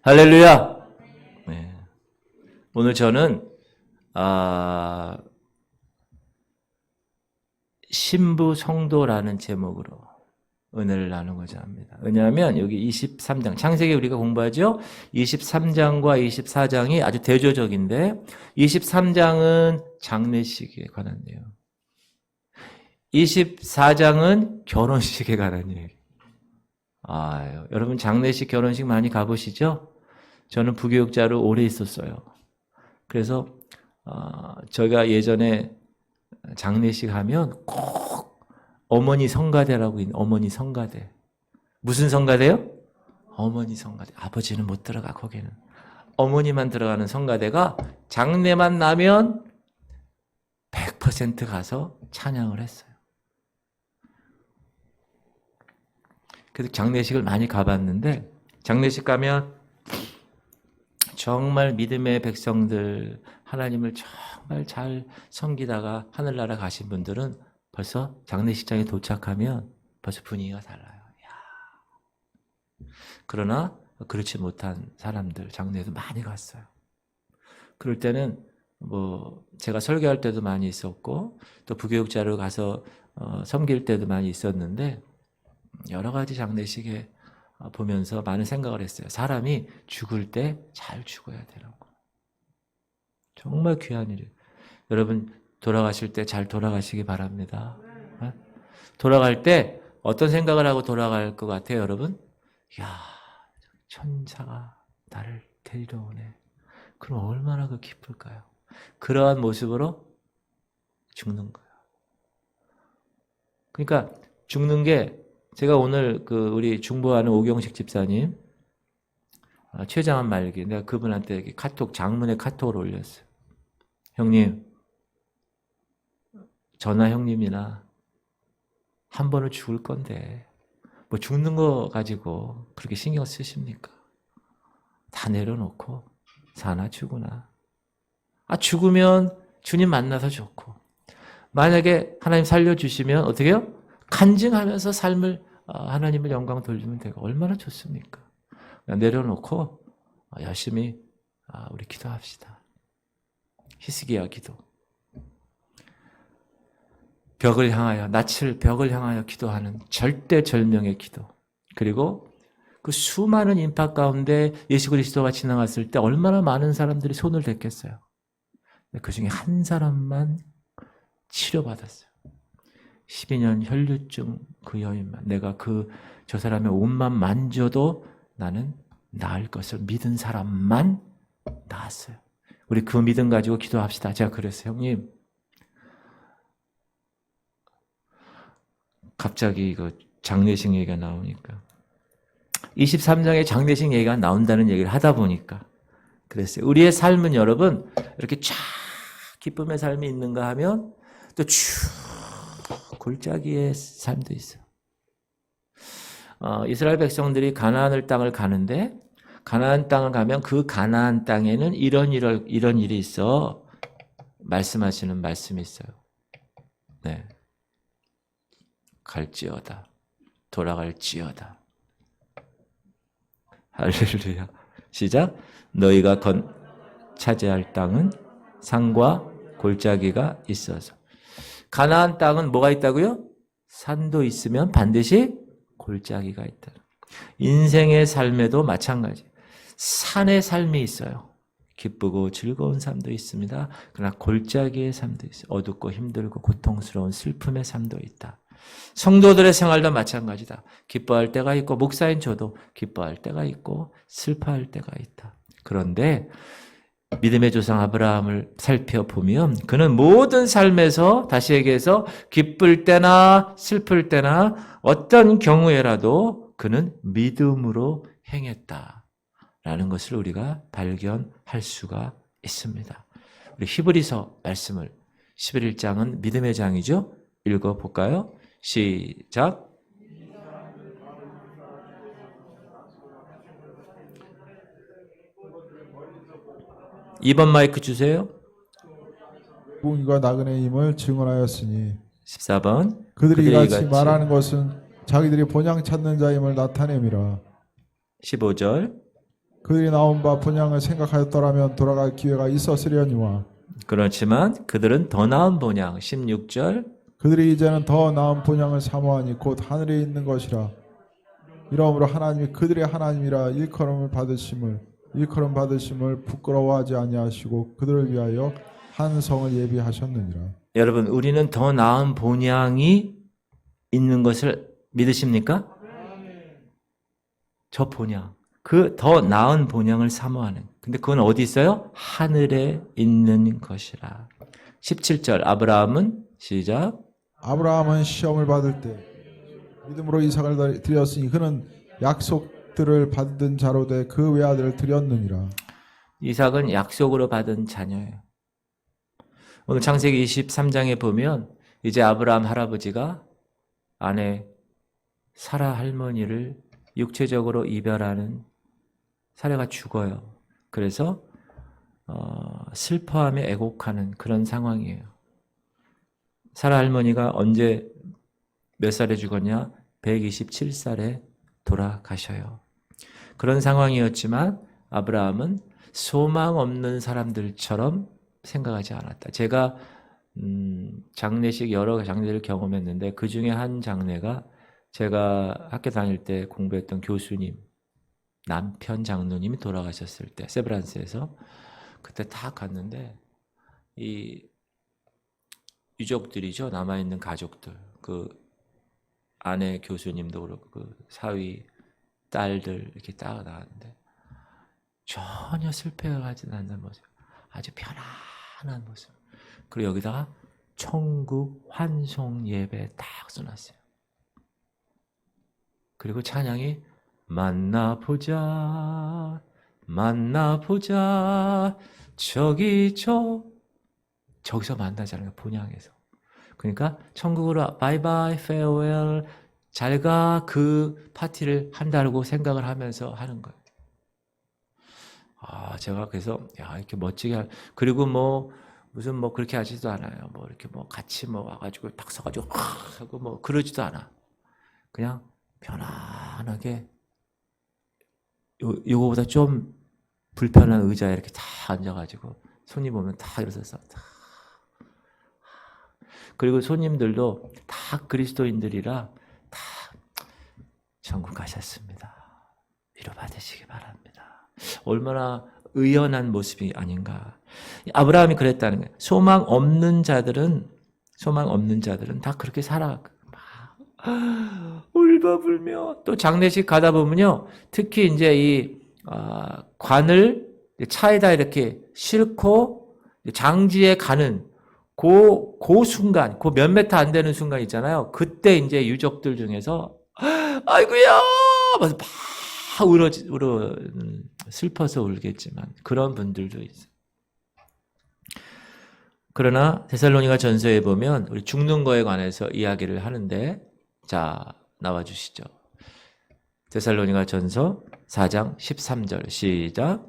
할렐루야. 네. 오늘 저는 신부 성도라는 제목으로 은혜를 나누고자 합니다. 왜냐하면 여기 23장 창세기 우리가 공부하죠. 23장과 24장이 아주 대조적인데 23장은 장례식에 관한 내용, 24장은 결혼식에 관한 얘기. 여러분 장례식, 결혼식 많이 가보시죠? 저는 부교육자로 오래 있었어요. 그래서 저희가 예전에 장례식 하면 꼭 어머니 성가대라고 있는 어머니 성가대. 무슨 성가대요? 어머니 성가대. 아버지는 못 들어가 거기는. 어머니만 들어가는 성가대가 장례만 나면 100% 가서 찬양을 했어요. 그래서 장례식을 많이 가봤는데 장례식 가면 정말 믿음의 백성들, 하나님을 정말 잘 섬기다가 하늘나라 가신 분들은 벌써 장례식장에 도착하면 벌써 분위기가 달라요. 그러나 그렇지 못한 사람들 장례도 많이 갔어요. 그럴 때는 제가 설교할 때도 많이 있었고 또 부교육자로 가서 섬길 때도 많이 있었는데 여러 가지 장례식에 보면서 많은 생각을 했어요. 사람이 죽을 때 잘 죽어야 되라고. 정말 귀한 일이에요. 여러분 돌아가실 때 잘 돌아가시기 바랍니다. 돌아갈 때 어떤 생각을 하고 돌아갈 것 같아요, 여러분? 천사가 나를 데리러 오네. 그럼 얼마나 기쁠까요? 그러한 모습으로 죽는 거예요. 그러니까 죽는 게 제가 오늘 우리 중보하는 오경식 집사님 최장한 말기 내가 그분한테 장문의 카톡을 올렸어요. 형님, 저나 형님이나 한 번은 죽을 건데 죽는 거 가지고 그렇게 신경 쓰십니까? 다 내려놓고 사나 죽으나 죽으면 주님 만나서 좋고 만약에 하나님 살려주시면 어떻게 해요? 간증하면서 삶을 하나님을 영광 돌리면 되고 얼마나 좋습니까? 내려놓고 열심히 우리 기도합시다. 히스기야 기도. 낯을 벽을 향하여 기도하는 절대절명의 기도. 그리고 그 수많은 인파 가운데 예수 그리스도가 지나갔을 때 얼마나 많은 사람들이 손을 댔겠어요. 그 중에 한 사람만 치료받았어요. 12년 혈류증 그 여인만, 내가 저 사람의 옷만 만져도 나는 나을 것을 믿은 사람만 나았어요. 우리 그 믿음 가지고 기도합시다. 제가 그랬어요. 형님, 갑자기 장례식 얘기가 나오니까 23장에 장례식 얘기가 나온다는 얘기를 하다 보니까 그랬어요. 우리의 삶은 여러분 이렇게 쫙 기쁨의 삶이 있는가 하면 또 쭉 골짜기의 삶도 있어요. 이스라엘 백성들이 가나안 땅을 가는데 가나안 땅을 가면 그 가나안 땅에는 이런 일이 있어 말씀하시는 말씀이 있어요. 네. 갈지어다. 돌아갈지어다. 할렐루야. 시작. 너희가 차지할 땅은 산과 골짜기가 있어서. 가나안 땅은 뭐가 있다고요? 산도 있으면 반드시 골짜기가 있다. 인생의 삶에도 마찬가지. 산의 삶이 있어요. 기쁘고 즐거운 삶도 있습니다. 그러나 골짜기의 삶도 있어요. 어둡고 힘들고 고통스러운 슬픔의 삶도 있다. 성도들의 생활도 마찬가지다. 기뻐할 때가 있고 목사인 저도 기뻐할 때가 있고 슬퍼할 때가 있다. 그런데 믿음의 조상 아브라함을 살펴보면 그는 모든 삶에서 다시 얘기해서 기쁠 때나 슬플 때나 어떤 경우에라도 그는 믿음으로 행했다라는 것을 우리가 발견할 수가 있습니다. 우리 히브리서 말씀을 11장은 믿음의 장이죠. 읽어볼까요? 시작. 2번 마이크 주세요. 공의가 나그네의 힘을 증언하였으니 14번. 그들이 이같이 말하는 것은 자기들이 본향 찾는 자임을 나타냄이라. 15절. 그들이 나온 바 본향을 생각하였더라면 돌아갈 기회가 있었으려니와 그렇지만 그들은 더 나은 본향 16절 그들이 이제는 더 나은 본향을 사모하니 곧 하늘에 있는 것이라. 이러므로 하나님이 그들의 하나님이라 일컬음 받으심을 부끄러워하지 아니하시고 그들을 위하여 한 성을 예비하셨느니라. 여러분 우리는 더 나은 본향이 있는 것을 믿으십니까? 저 본향 그 더 나은 본향을 사모하는 근데 그건 어디 있어요? 하늘에 있는 것이라. 17절 아브라함은 시작 아브라함은 시험을 받을 때 믿음으로 이삭을 드렸으니 그는 약속들을 받은 자로 돼 그 외아들을 드렸느니라. 이삭은 약속으로 받은 자녀예요. 오늘 창세기 23장에 보면 이제 아브라함 할아버지가 아내 사라 할머니를 육체적으로 이별하는 사례가 죽어요. 그래서 슬퍼하며 애곡하는 그런 상황이에요. 사라 할머니가 언제 몇 살에 죽었냐? 127살에 돌아가셔요. 그런 상황이었지만 아브라함은 소망 없는 사람들처럼 생각하지 않았다. 제가 장례식 여러 장례를 경험했는데 그 중에 한 장례가 제가 학교 다닐 때 공부했던 교수님 남편 장로님이 돌아가셨을 때 세브란스에서 그때 다 갔는데 이 유족들이죠. 남아있는 가족들 그 아내 교수님도 그렇고 그 사위 딸들 이렇게 딱 나왔는데 전혀 슬퍼하지 않는 모습 아주 편안한 모습 그리고 여기다가 천국 환송 예배 딱 써놨어요. 그리고 찬양이 만나보자 저기서 만나자는 거예요. 본향에서. 그러니까 천국으로 바이바이 페어웰 잘가 그 파티를 한다고 생각을 하면서 하는 거예요. 제가 그래서 이렇게 멋지게 그리고 무슨 그렇게 하지도 않아요. 이렇게 같이 와가지고 딱 서가지고 하고 그러지도 않아. 그냥 편안하게 요거보다 좀 불편한 의자에 이렇게 다 앉아가지고 손님 오면 다 일어서서 그리고 손님들도 다 그리스도인들이라 다 천국 가셨습니다. 위로받으시기 바랍니다. 얼마나 의연한 모습이 아닌가. 아브라함이 그랬다는 거예요. 소망 없는 자들은 다 그렇게 살아. 울며불며 또 장례식 가다 보면요. 특히 이제 이 관을 차에다 이렇게 싣고 장지에 가는 그 순간, 그 몇 메터 안 되는 순간 있잖아요. 그때 이제 유족들 중에서 아이고야! 하면서 막 슬퍼서 울겠지만 그런 분들도 있어요. 그러나 데살로니가 전서에 보면 우리 죽는 거에 관해서 이야기를 하는데 자, 나와 주시죠. 데살로니가 전서 4장 13절 시작.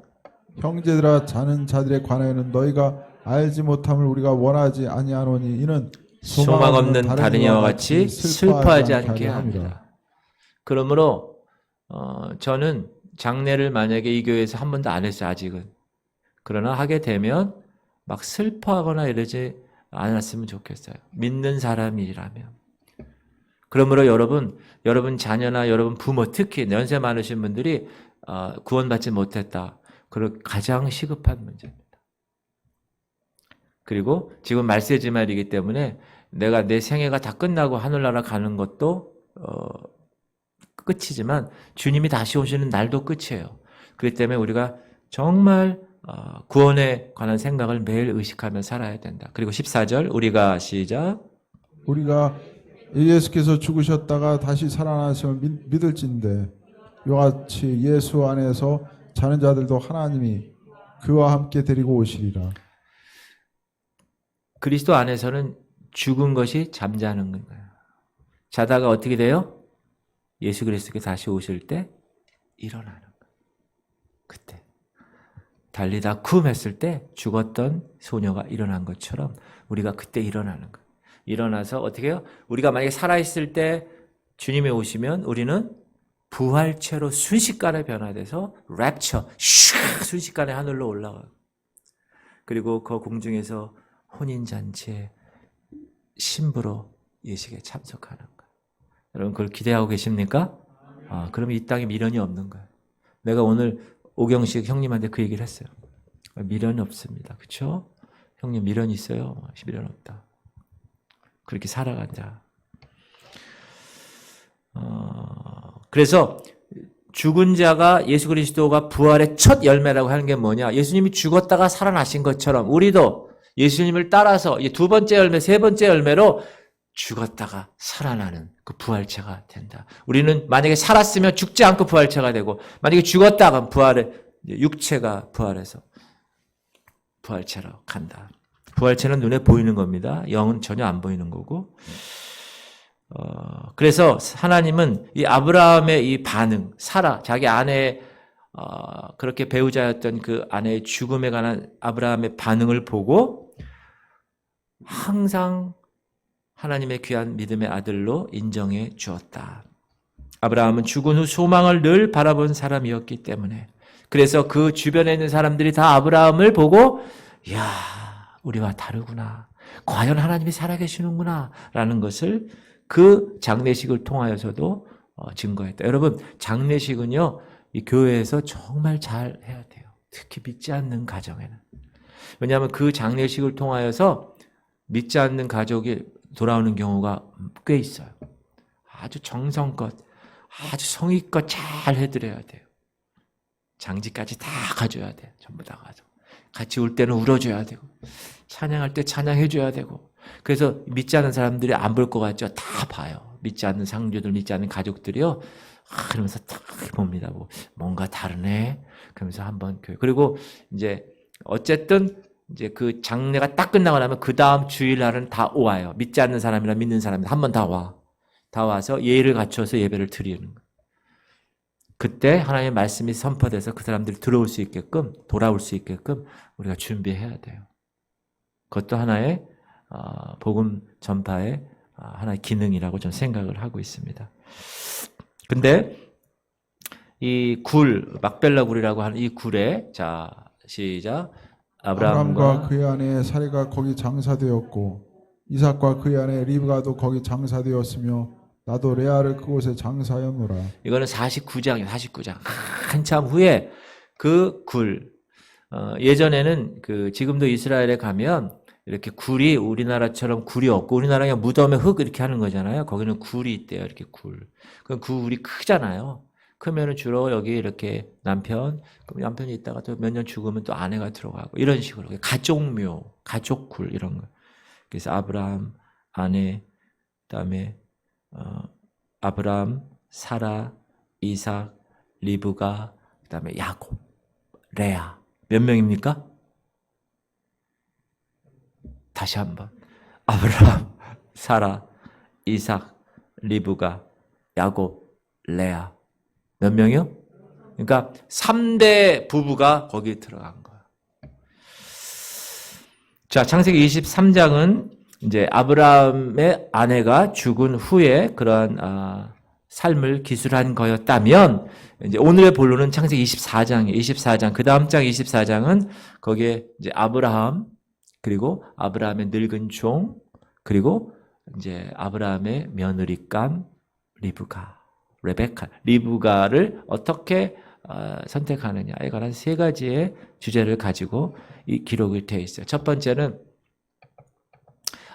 형제들아 자는 자들에 관하여는 너희가 알지 못함을 우리가 원하지 아니하노니 이는 소망 없는 다른 이와 같이 슬퍼하지 않게 합니다. 그러므로 저는 장례를 만약에 이 교회에서 한 번도 안 했어요. 아직은. 그러나 하게 되면 막 슬퍼하거나 이러지 않았으면 좋겠어요. 믿는 사람이라면. 그러므로 여러분 자녀나 여러분 부모 특히 연세 많으신 분들이 구원받지 못했다. 그리고 가장 시급한 문제입니다. 그리고 지금 말세지 말이기 때문에 내가 내 생애가 다 끝나고 하늘나라 가는 것도 끝이지만 주님이 다시 오시는 날도 끝이에요. 그렇기 때문에 우리가 정말 구원에 관한 생각을 매일 의식하며 살아야 된다. 그리고 14절 우리가 시작. 우리가 예수께서 죽으셨다가 다시 살아나심을 믿을진데 이같이 예수 안에서 자는 자들도 하나님이 그와 함께 데리고 오시리라. 그리스도 안에서는 죽은 것이 잠자는 거예요. 자다가 어떻게 돼요? 예수 그리스도께 다시 오실 때 일어나는 거예요. 그때 달리다 쿰 했을 때 죽었던 소녀가 일어난 것처럼 우리가 그때 일어나는 거예요. 일어나서 어떻게 해요? 우리가 만약에 살아있을 때 주님이 오시면 우리는 부활체로 순식간에 변화돼서 랩처, 슉 순식간에 하늘로 올라가요. 그리고 그 공중에서 혼인잔치에 신부로 예식에 참석하는 거예요. 여러분 그걸 기대하고 계십니까? 그럼 이 땅에 미련이 없는 거예요. 내가 오늘 오경식 형님한테 그 얘기를 했어요. 미련이 없습니다. 그렇죠? 형님 미련 있어요? 미련 없다. 그렇게 살아간 자. 그래서 죽은 자가 예수 그리스도가 부활의 첫 열매라고 하는 게 뭐냐? 예수님이 죽었다가 살아나신 것처럼 우리도 예수님을 따라서 두 번째 열매, 세 번째 열매로 죽었다가 살아나는 그 부활체가 된다. 우리는 만약에 살았으면 죽지 않고 부활체가 되고, 만약에 죽었다가 부활의 육체가 부활해서 부활체로 간다. 부활체는 눈에 보이는 겁니다. 영은 전혀 안 보이는 거고. 그래서 하나님은 이 아브라함의 이 반응, 사라, 자기 아내의 그렇게 배우자였던 그 아내의 죽음에 관한 아브라함의 반응을 보고 항상 하나님의 귀한 믿음의 아들로 인정해 주었다. 아브라함은 죽은 후 소망을 늘 바라본 사람이었기 때문에, 그래서 그 주변에 있는 사람들이 다 아브라함을 보고 이야, 우리와 다르구나. 과연 하나님이 살아계시는구나 라는 것을 그 장례식을 통하여서도 증거했다. 여러분, 장례식은요, 이 교회에서 정말 잘 해야 돼요. 특히 믿지 않는 가정에는. 왜냐하면 그 장례식을 통하여서 믿지 않는 가족이 돌아오는 경우가 꽤 있어요. 아주 정성껏, 아주 성의껏 잘 해드려야 돼요. 장지까지 다 가져야 돼. 전부 다 가져. 같이 울 때는 울어줘야 되고, 찬양할 때 찬양해줘야 되고. 그래서 믿지 않는 사람들이 안 볼 것 같죠? 다 봐요. 믿지 않는 상주들, 믿지 않는 가족들이요. 그러면서 딱 봅니다. 뭔가 다르네. 그러면서 한번 교회. 그리고 이제 어쨌든 이제 그 장례가 딱 끝나고 나면 그 다음 주일날은 다 와요. 믿지 않는 사람이랑 믿는 사람이 한 번 다 와. 다 와서 예의를 갖춰서 예배를 드리는 거예요. 그때 하나님의 말씀이 선포돼서 그 사람들이 들어올 수 있게끔, 돌아올 수 있게끔 우리가 준비해야 돼요. 그것도 하나의 복음 전파의 하나의 기능이라고 저는 생각을 하고 있습니다. 근데 이 굴, 막벨라 굴이라고 하는 이 굴에, 자, 시작. 아브라함과 그의 아내 사레가 거기 장사되었고 이삭과 그의 아내 리브가도 거기 장사되었으며 나도 레아를 그곳에 장사하였노라. 이거는 49장이에요. 49장. 한참 후에 그 굴, 예전에는 지금도 이스라엘에 가면 이렇게 굴이 우리나라처럼 굴이 없고, 우리나라 그냥 무덤에 흙 이렇게 하는 거잖아요. 거기는 굴이 있대요. 이렇게 굴. 그럼 굴이 크잖아요. 크면은 주로 여기 이렇게 그럼 남편이 있다가 또 몇 년 죽으면 또 아내가 들어가고 이런 식으로 가족묘, 가족굴 이런 거. 그래서 아브라함, 아내, 그다음에 아브라함, 사라, 이삭, 리브가, 그다음에 야곱, 레아. 몇 명입니까? 다시 한번. 아브라함, 사라, 이삭, 리브가, 야곱, 레아. 몇 명이요? 그러니까 3대 부부가 거기에 들어간 거예요. 자, 창세기 23장은 이제 아브라함의 아내가 죽은 후에 그러한 삶을 기술한 거였다면, 이제 오늘의 본론은 창세기 24장이에요. 24장. 그 다음 장 24장은 거기에 이제 아브라함, 그리고 아브라함의 늙은 종, 그리고 이제 아브라함의 며느리감 리브가, 레베카, 리브가를 어떻게 선택하느냐에 관한 세 가지의 주제를 가지고 이 기록이 되어 있어요. 첫 번째는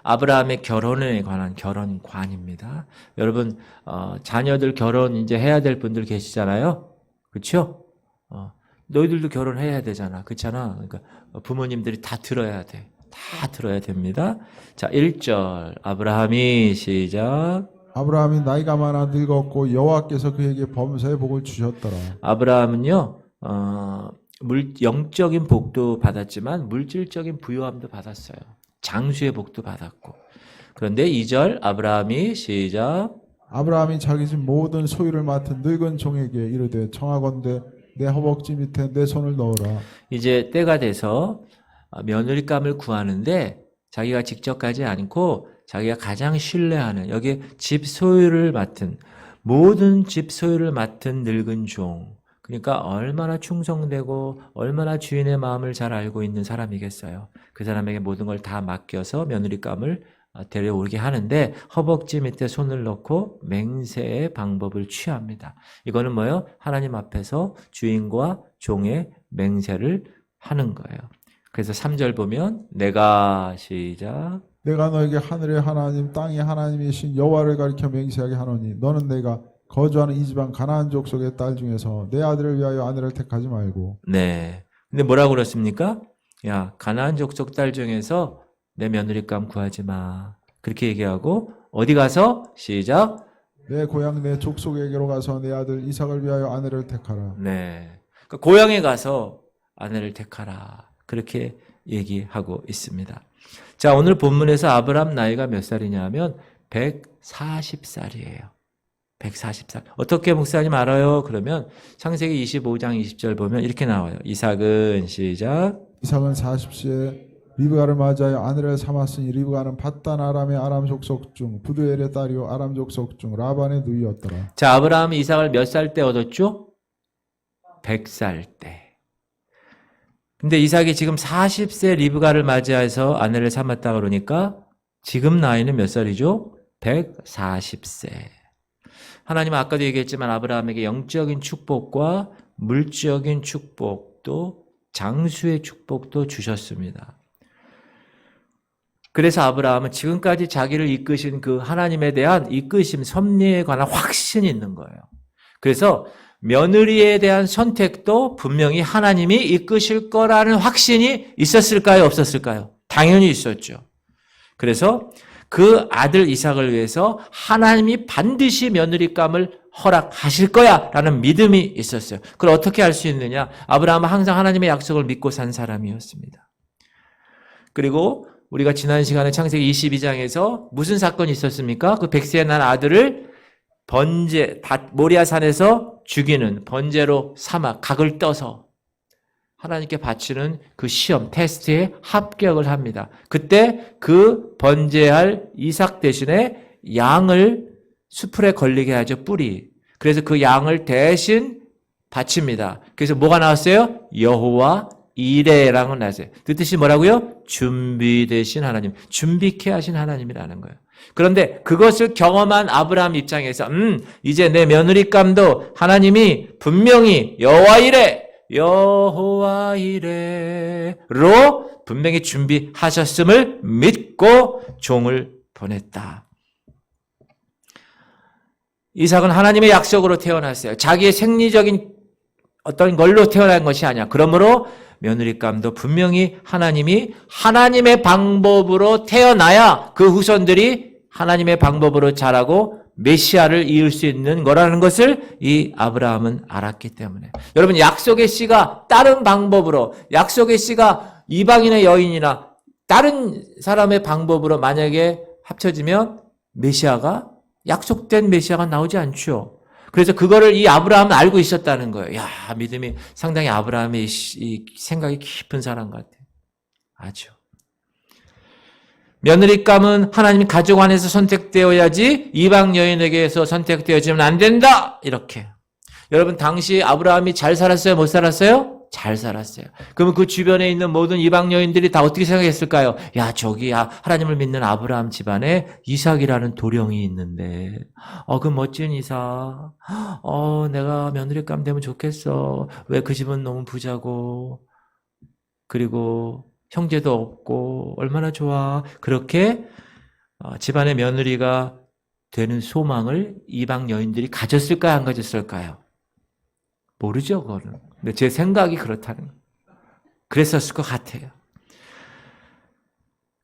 아브라함의 결혼에 관한 결혼관입니다. 여러분, 자녀들 결혼 이제 해야 될 분들 계시잖아요. 그렇죠? 너희들도 결혼해야 되잖아. 그렇잖아. 그러니까 부모님들이 다 들어야 돼. 다 들어야 됩니다. 자, 1절 아브라함이 시작. 아브라함이 나이가 많아 늙었고 여호와께서 그에게 범사의 복을 주셨더라. 아브라함은요, 영적인 복도 받았지만 물질적인 부유함도 받았어요. 장수의 복도 받았고. 그런데 2절 아브라함이 시작. 아브라함이 자기 집 모든 소유를 맡은 늙은 종에게 이르되 청하건대 내 허벅지 밑에 내 손을 넣어라. 이제 때가 돼서 며느리감을 구하는데 자기가 직접 가지 않고 자기가 가장 신뢰하는, 여기 집 소유를 맡은, 모든 집 소유를 맡은 늙은 종. 그러니까 얼마나 충성되고 얼마나 주인의 마음을 잘 알고 있는 사람이겠어요. 그 사람에게 모든 걸 다 맡겨서 며느리감을 데려오게 하는데 허벅지 밑에 손을 넣고 맹세의 방법을 취합니다. 이거는 뭐예요? 하나님 앞에서 주인과 종의 맹세를 하는 거예요. 그래서 3절 보면 내가 시작 내가 너에게 하늘의 하나님 땅의 하나님이신 여호와를 가리켜 맹세하게 하노니 너는 내가 거주하는 이 지방 가나안 족속의 딸 중에서 내 아들을 위하여 아내를 택하지 말고. 네. 근데 뭐라고 그랬습니까? 야, 가나안 족속 딸 중에서 내 며느리감 구하지 마. 그렇게 얘기하고 어디 가서 시작. 내 고향 내 족속에게로 가서 내 아들 이삭을 위하여 아내를 택하라. 네. 그러니까 고향에 가서 아내를 택하라. 그렇게 얘기하고 있습니다. 자, 오늘 본문에서 아브람 나이가 몇 살이냐면 140살이에요. 140살. 어떻게 목사님 알아요? 그러면 창세기 25장 20절 보면 이렇게 나와요. 이삭은 시작. 이삭은 40세에 리브가를 맞이하여 아내를 삼았으니 리브가는 밧단 아람의 아람 족속 중 부두엘의 딸이요 아람 족속 중 라반의 누이였더라. 자, 아브라함이 이삭을 몇 살 때 얻었죠? 100살 때. 근데 이삭이 지금 40세 리브가를 맞이해서 아내를 삼았다 그러니까 지금 나이는 몇 살이죠? 140세. 하나님은 아까도 얘기했지만 아브라함에게 영적인 축복과 물적인 축복도 장수의 축복도 주셨습니다. 그래서 아브라함은 지금까지 자기를 이끄신 그 하나님에 대한 이끄심, 섭리에 관한 확신이 있는 거예요. 그래서 며느리에 대한 선택도 분명히 하나님이 이끄실 거라는 확신이 있었을까요? 없었을까요? 당연히 있었죠. 그래서 그 아들 이삭을 위해서 하나님이 반드시 며느리감을 허락하실 거야 라는 믿음이 있었어요. 그걸 어떻게 알 수 있느냐? 아브라함은 항상 하나님의 약속을 믿고 산 사람이었습니다. 그리고 우리가 지난 시간에 창세기 22장에서 무슨 사건이 있었습니까? 그 100세에 난 아들을 모리아산에서 죽이는 번제로 삼아 각을 떠서 하나님께 바치는 그 시험, 테스트에 합격을 합니다. 그때 그 번제할 이삭 대신에 양을 수풀에 걸리게 하죠, 뿔이. 그래서 그 양을 대신 바칩니다. 그래서 뭐가 나왔어요? 여호와 이레라는 나왔어요. 그 뜻이 뭐라고요? 준비되신 하나님, 준비케 하신 하나님이라는 거예요. 그런데 그것을 경험한 아브라함 입장에서 이제 내 며느리감도 하나님이 분명히 여호와 이레로 분명히 준비하셨음을 믿고 종을 보냈다. 이삭은 하나님의 약속으로 태어났어요. 자기의 생리적인 어떤 걸로 태어난 것이 아니야. 그러므로 며느리감도 분명히 하나님이 하나님의 방법으로 태어나야 그 후손들이 하나님의 방법으로 자라고 메시아를 이을 수 있는 거라는 것을 이 아브라함은 알았기 때문에. 여러분, 약속의 씨가 다른 방법으로, 약속의 씨가 이방인의 여인이나 다른 사람의 방법으로 만약에 합쳐지면 메시아가, 약속된 메시아가 나오지 않죠. 그래서 그거를 이 아브라함은 알고 있었다는 거예요. 야, 믿음이 상당히 아브라함의 이 생각이 깊은 사람 같아요. 아주. 며느리감은 하나님 가족 안에서 선택되어야지 이방 여인에게서 선택되어지면 안 된다. 이렇게. 여러분, 당시 아브라함이 잘 살았어요? 못 살았어요? 잘 살았어요. 그러면 그 주변에 있는 모든 이방 여인들이 다 어떻게 생각했을까요? 야, 저기 하나님을 믿는 아브라함 집안에 이삭이라는 도령이 있는데, 그 멋진 이삭, 내가 며느리감 되면 좋겠어. 왜 그 집은 너무 부자고, 그리고 형제도 없고 얼마나 좋아. 그렇게 집안의 며느리가 되는 소망을 이방 여인들이 가졌을까요? 안 가졌을까요? 모르죠, 그거는. 근데 제 생각이 그렇다는 거예요. 그랬었을 것 같아요.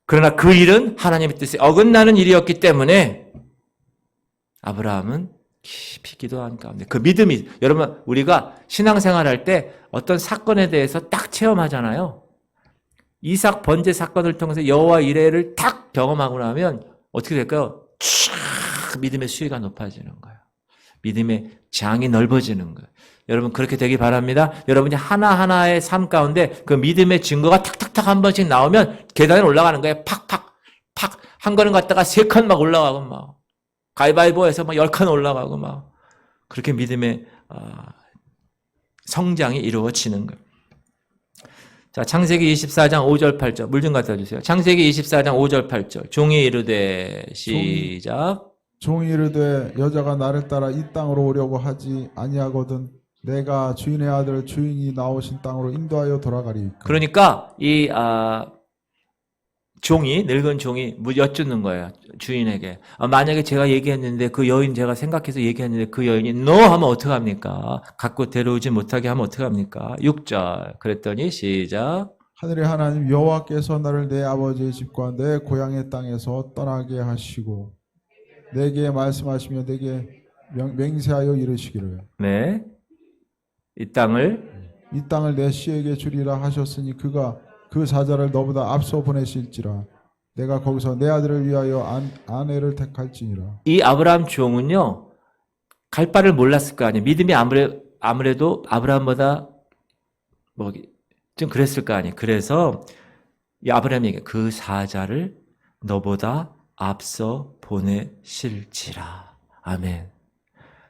그러나 그 일은 하나님의 뜻에 어긋나는 일이었기 때문에 아브라함은 깊이 기도한 가운데 그 믿음이, 여러분, 우리가 신앙생활 할 때 어떤 사건에 대해서 딱 체험하잖아요. 이삭 번제 사건을 통해서 여호와 이레를 딱 경험하고 나면 어떻게 될까요? 쫙 믿음의 수위가 높아지는 거예요. 믿음의 장이 넓어지는 거예요. 여러분, 그렇게 되기 바랍니다. 여러분이 하나하나의 삶 가운데 그 믿음의 증거가 탁탁탁 한 번씩 나오면 계단에 올라가는 거예요. 팍팍 팍 한 걸음 갔다가 3칸 막 올라가고 막 가위바위보해서 막 10칸 올라가고 막 그렇게 믿음의 성장이 이루어지는 거예요. 자, 창세기 24장 5절 8절 물 좀 갖다 주세요. 창세기 24장 5절 8절 종이 이르되 시작. 종이 이르되 여자가 나를 따라 이 땅으로 오려고 하지 아니하거든 내가 주인의 아들 주인이 나오신 땅으로 인도하여 돌아가리이까. 그러니까 이 종이 늙은 종이 여쭙는 거예요. 주인에게. 만약에 제가 얘기했는데 그 여인 제가 생각해서 얘기했는데 그 여인이 너 하면 어떡합니까? 갖고 데려오지 못하게 하면 어떡합니까? 6절 그랬더니 시작. 하늘의 하나님 여호와께서 나를 내 아버지의 집과 내 고향의 땅에서 떠나게 하시고 내게 말씀하시며 내게 맹세하여 이르시기를 네. 이 땅을 내 씨에게 주리라 하셨으니 그가 그 사자를 너보다 앞서 보내실지라 내가 거기서 내 아들을 위하여 아내를 택할지니라. 이 아브라함 종은요 갈 바를 몰랐을 거 아니에요. 믿음이 아무래도 아브라함보다 좀 그랬을 거 아니에요. 그래서 이 아브라함에게 그 사자를 너보다 앞서 보내실지라. 아멘.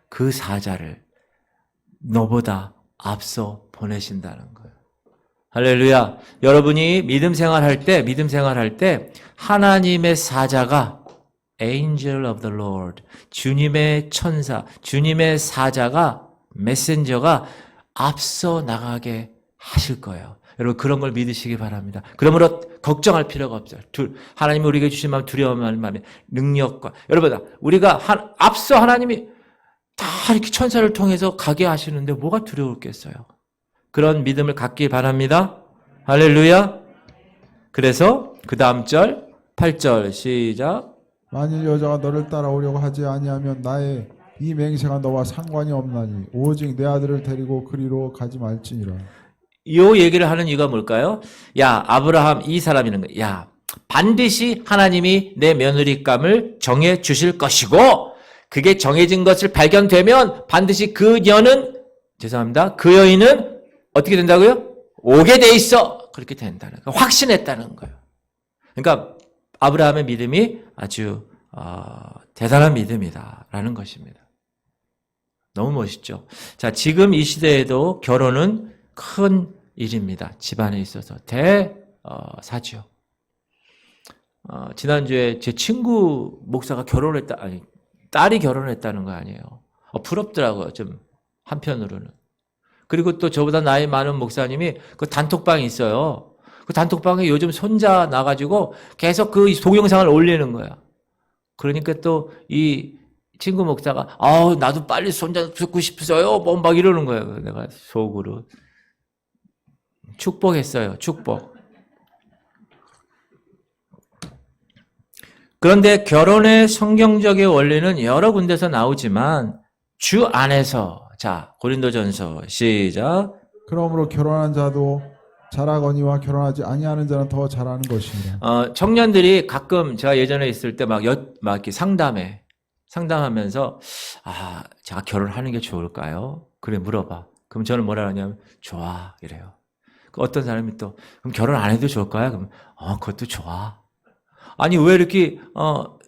그 사자를 너보다 앞서 보내신다는 거예요. 할렐루야. 여러분이 믿음 생활할 때 하나님의 사자가 Angel of the Lord, 주님의 천사, 주님의 사자가 메신저가 앞서 나가게 하실 거예요. 여러분 그런 걸 믿으시기 바랍니다. 그러므로 걱정할 필요가 없어요. 하나님이 우리에게 주신 마음 두려워하는 마음에 능력과 여러분 우리가 앞서 하나님이 다 이렇게 천사를 통해서 가게 하시는데 뭐가 두려웠겠어요. 그런 믿음을 갖기 바랍니다. 할렐루야. 그래서 그 다음 절 8절 시작. 만일 여자가 너를 따라오려고 하지 아니하면 나의 이 맹세가 너와 상관이 없나니 오직 내 아들을 데리고 그리로 가지 말지니라. 이 얘기를 하는 이유가 뭘까요? 야 아브라함 이 사람이는 거야. 야 반드시 하나님이 내 며느리감을 정해 주실 것이고 그게 정해진 것을 발견되면 반드시 그 여인은 어떻게 된다고요? 오게 돼 있어. 그렇게 된다는 거예요. 확신했다는 거예요. 그러니까 아브라함의 믿음이 아주 대단한 믿음이다라는 것입니다. 너무 멋있죠. 자, 지금 이 시대에도 결혼은 큰 일입니다. 집안에 있어서 대사죠. 지난주에 제 친구 목사가 딸이 결혼했다는 거 아니에요. 부럽더라고요. 좀 한편으로는. 그리고 또 저보다 나이 많은 목사님이 그 단톡방이 있어요. 그 단톡방에 요즘 손자 나가지고 계속 그 동영상을 올리는 거야. 그러니까 또 이 친구 목사가 나도 빨리 손자 듣고 싶어요. 뭐 막 이러는 거예요. 내가 속으로 축복했어요. 축복. 그런데 결혼의 성경적인 원리는 여러 군데서 나오지만 주 안에서 자 고린도전서 시작. 그러므로 결혼한 자도 잘하거니와 결혼하지 아니하는 자는 더 잘하는 것이니라. 청년들이 가끔 제가 예전에 있을 때 막 이렇게 상담하면서 제가 결혼하는 게 좋을까요? 그래 물어봐. 그럼 저는 뭐라 하냐면 좋아 이래요. 어떤 사람이 또 그럼 결혼 안 해도 좋을까요? 그럼 그것도 좋아. 아니 왜 이렇게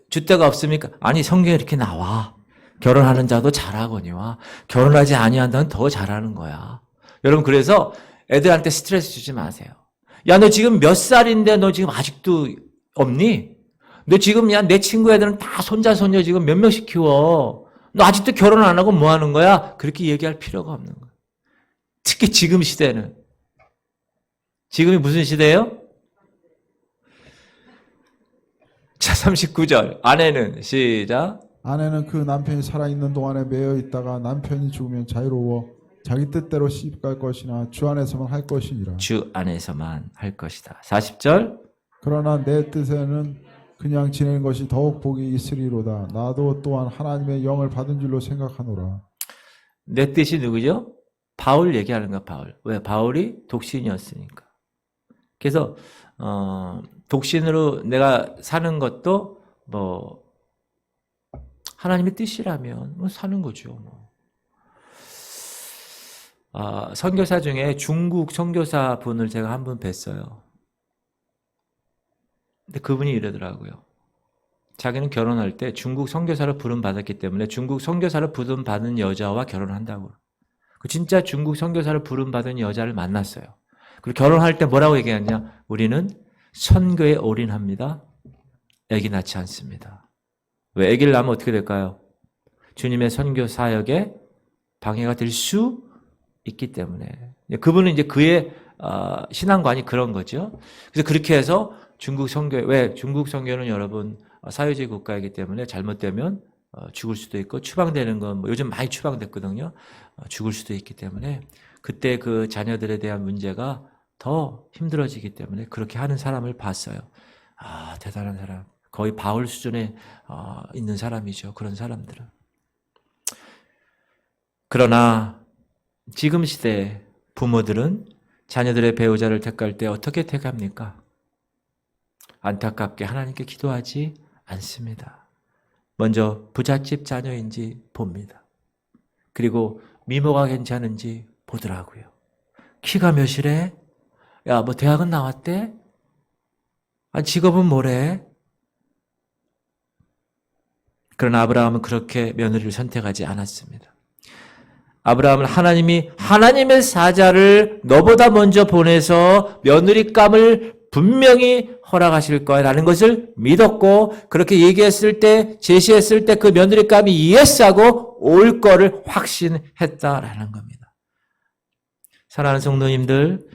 줏대가 없습니까? 아니 성경에 이렇게 나와. 결혼하는 자도 잘하거니와 결혼하지 아니한다는 더 잘하는 거야. 여러분 그래서 애들한테 스트레스 주지 마세요. 야 너 지금 몇 살인데 너 지금 아직도 없니? 너 지금 내 친구 애들은 다 손자 손녀 지금 몇 명씩 키워. 너 아직도 결혼 안 하고 뭐 하는 거야? 그렇게 얘기할 필요가 없는 거야. 특히 지금 시대는. 지금이 무슨 시대예요? 자 39절 아내는 시작. 아내는 그 남편이 살아있는 동안에 매여 있다가 남편이 죽으면 자유로워 자기 뜻대로 시집갈 것이나 주 안에서만 할 것이니라. 주 안에서만 할 것이다. 40절 그러나 내 뜻에는 그냥 지내는 것이 더욱 복이 있으리로다. 나도 또한 하나님의 영을 받은 줄로 생각하노라. 내 뜻이 누구죠? 바울 얘기하는 거야. 바울. 왜? 바울이 독신이었으니까. 그래서 독신으로 내가 사는 것도 뭐 하나님의 뜻이라면 뭐 사는 거죠. 뭐. 선교사 중에 중국 선교사 분을 제가 한 분 뵀어요. 근데 그분이 이러더라고요. 자기는 결혼할 때 중국 선교사를 부름받았기 때문에 중국 선교사를 부름받은 여자와 결혼한다고. 진짜 중국 선교사를 부름받은 여자를 만났어요. 그리고 결혼할 때 뭐라고 얘기했냐? 우리는 선교에 올인합니다. 아기 낳지 않습니다. 왜? 아기를 낳으면 어떻게 될까요? 주님의 선교 사역에 방해가 될 수 있기 때문에. 그분은 이제 그의 신앙관이 그런 거죠. 그래서 그렇게 해서 중국 선교, 왜? 중국 선교는 여러분 사회주의 국가이기 때문에 잘못되면 죽을 수도 있고 추방되는 건 뭐 요즘 많이 추방됐거든요. 죽을 수도 있기 때문에 그때 그 자녀들에 대한 문제가 더 힘들어지기 때문에 그렇게 하는 사람을 봤어요. 대단한 사람. 거의 바울 수준에 있는 사람이죠. 그런 사람들은. 그러나 지금 시대 부모들은 자녀들의 배우자를 택할 때 어떻게 택합니까? 안타깝게 하나님께 기도하지 않습니다. 먼저 부잣집 자녀인지 봅니다. 그리고 미모가 괜찮은지 보더라고요. 키가 몇이래? 야, 뭐 대학은 나왔대? 직업은 뭐래? 그러나 아브라함은 그렇게 며느리를 선택하지 않았습니다. 아브라함은 하나님이 하나님의 사자를 너보다 먼저 보내서 며느리감을 분명히 허락하실 거라는 것을 믿었고 그렇게 얘기했을 때 제시했을 때 그 며느리감이 예스하고 올 거를 확신했다라는 겁니다. 사랑하는 성도님들,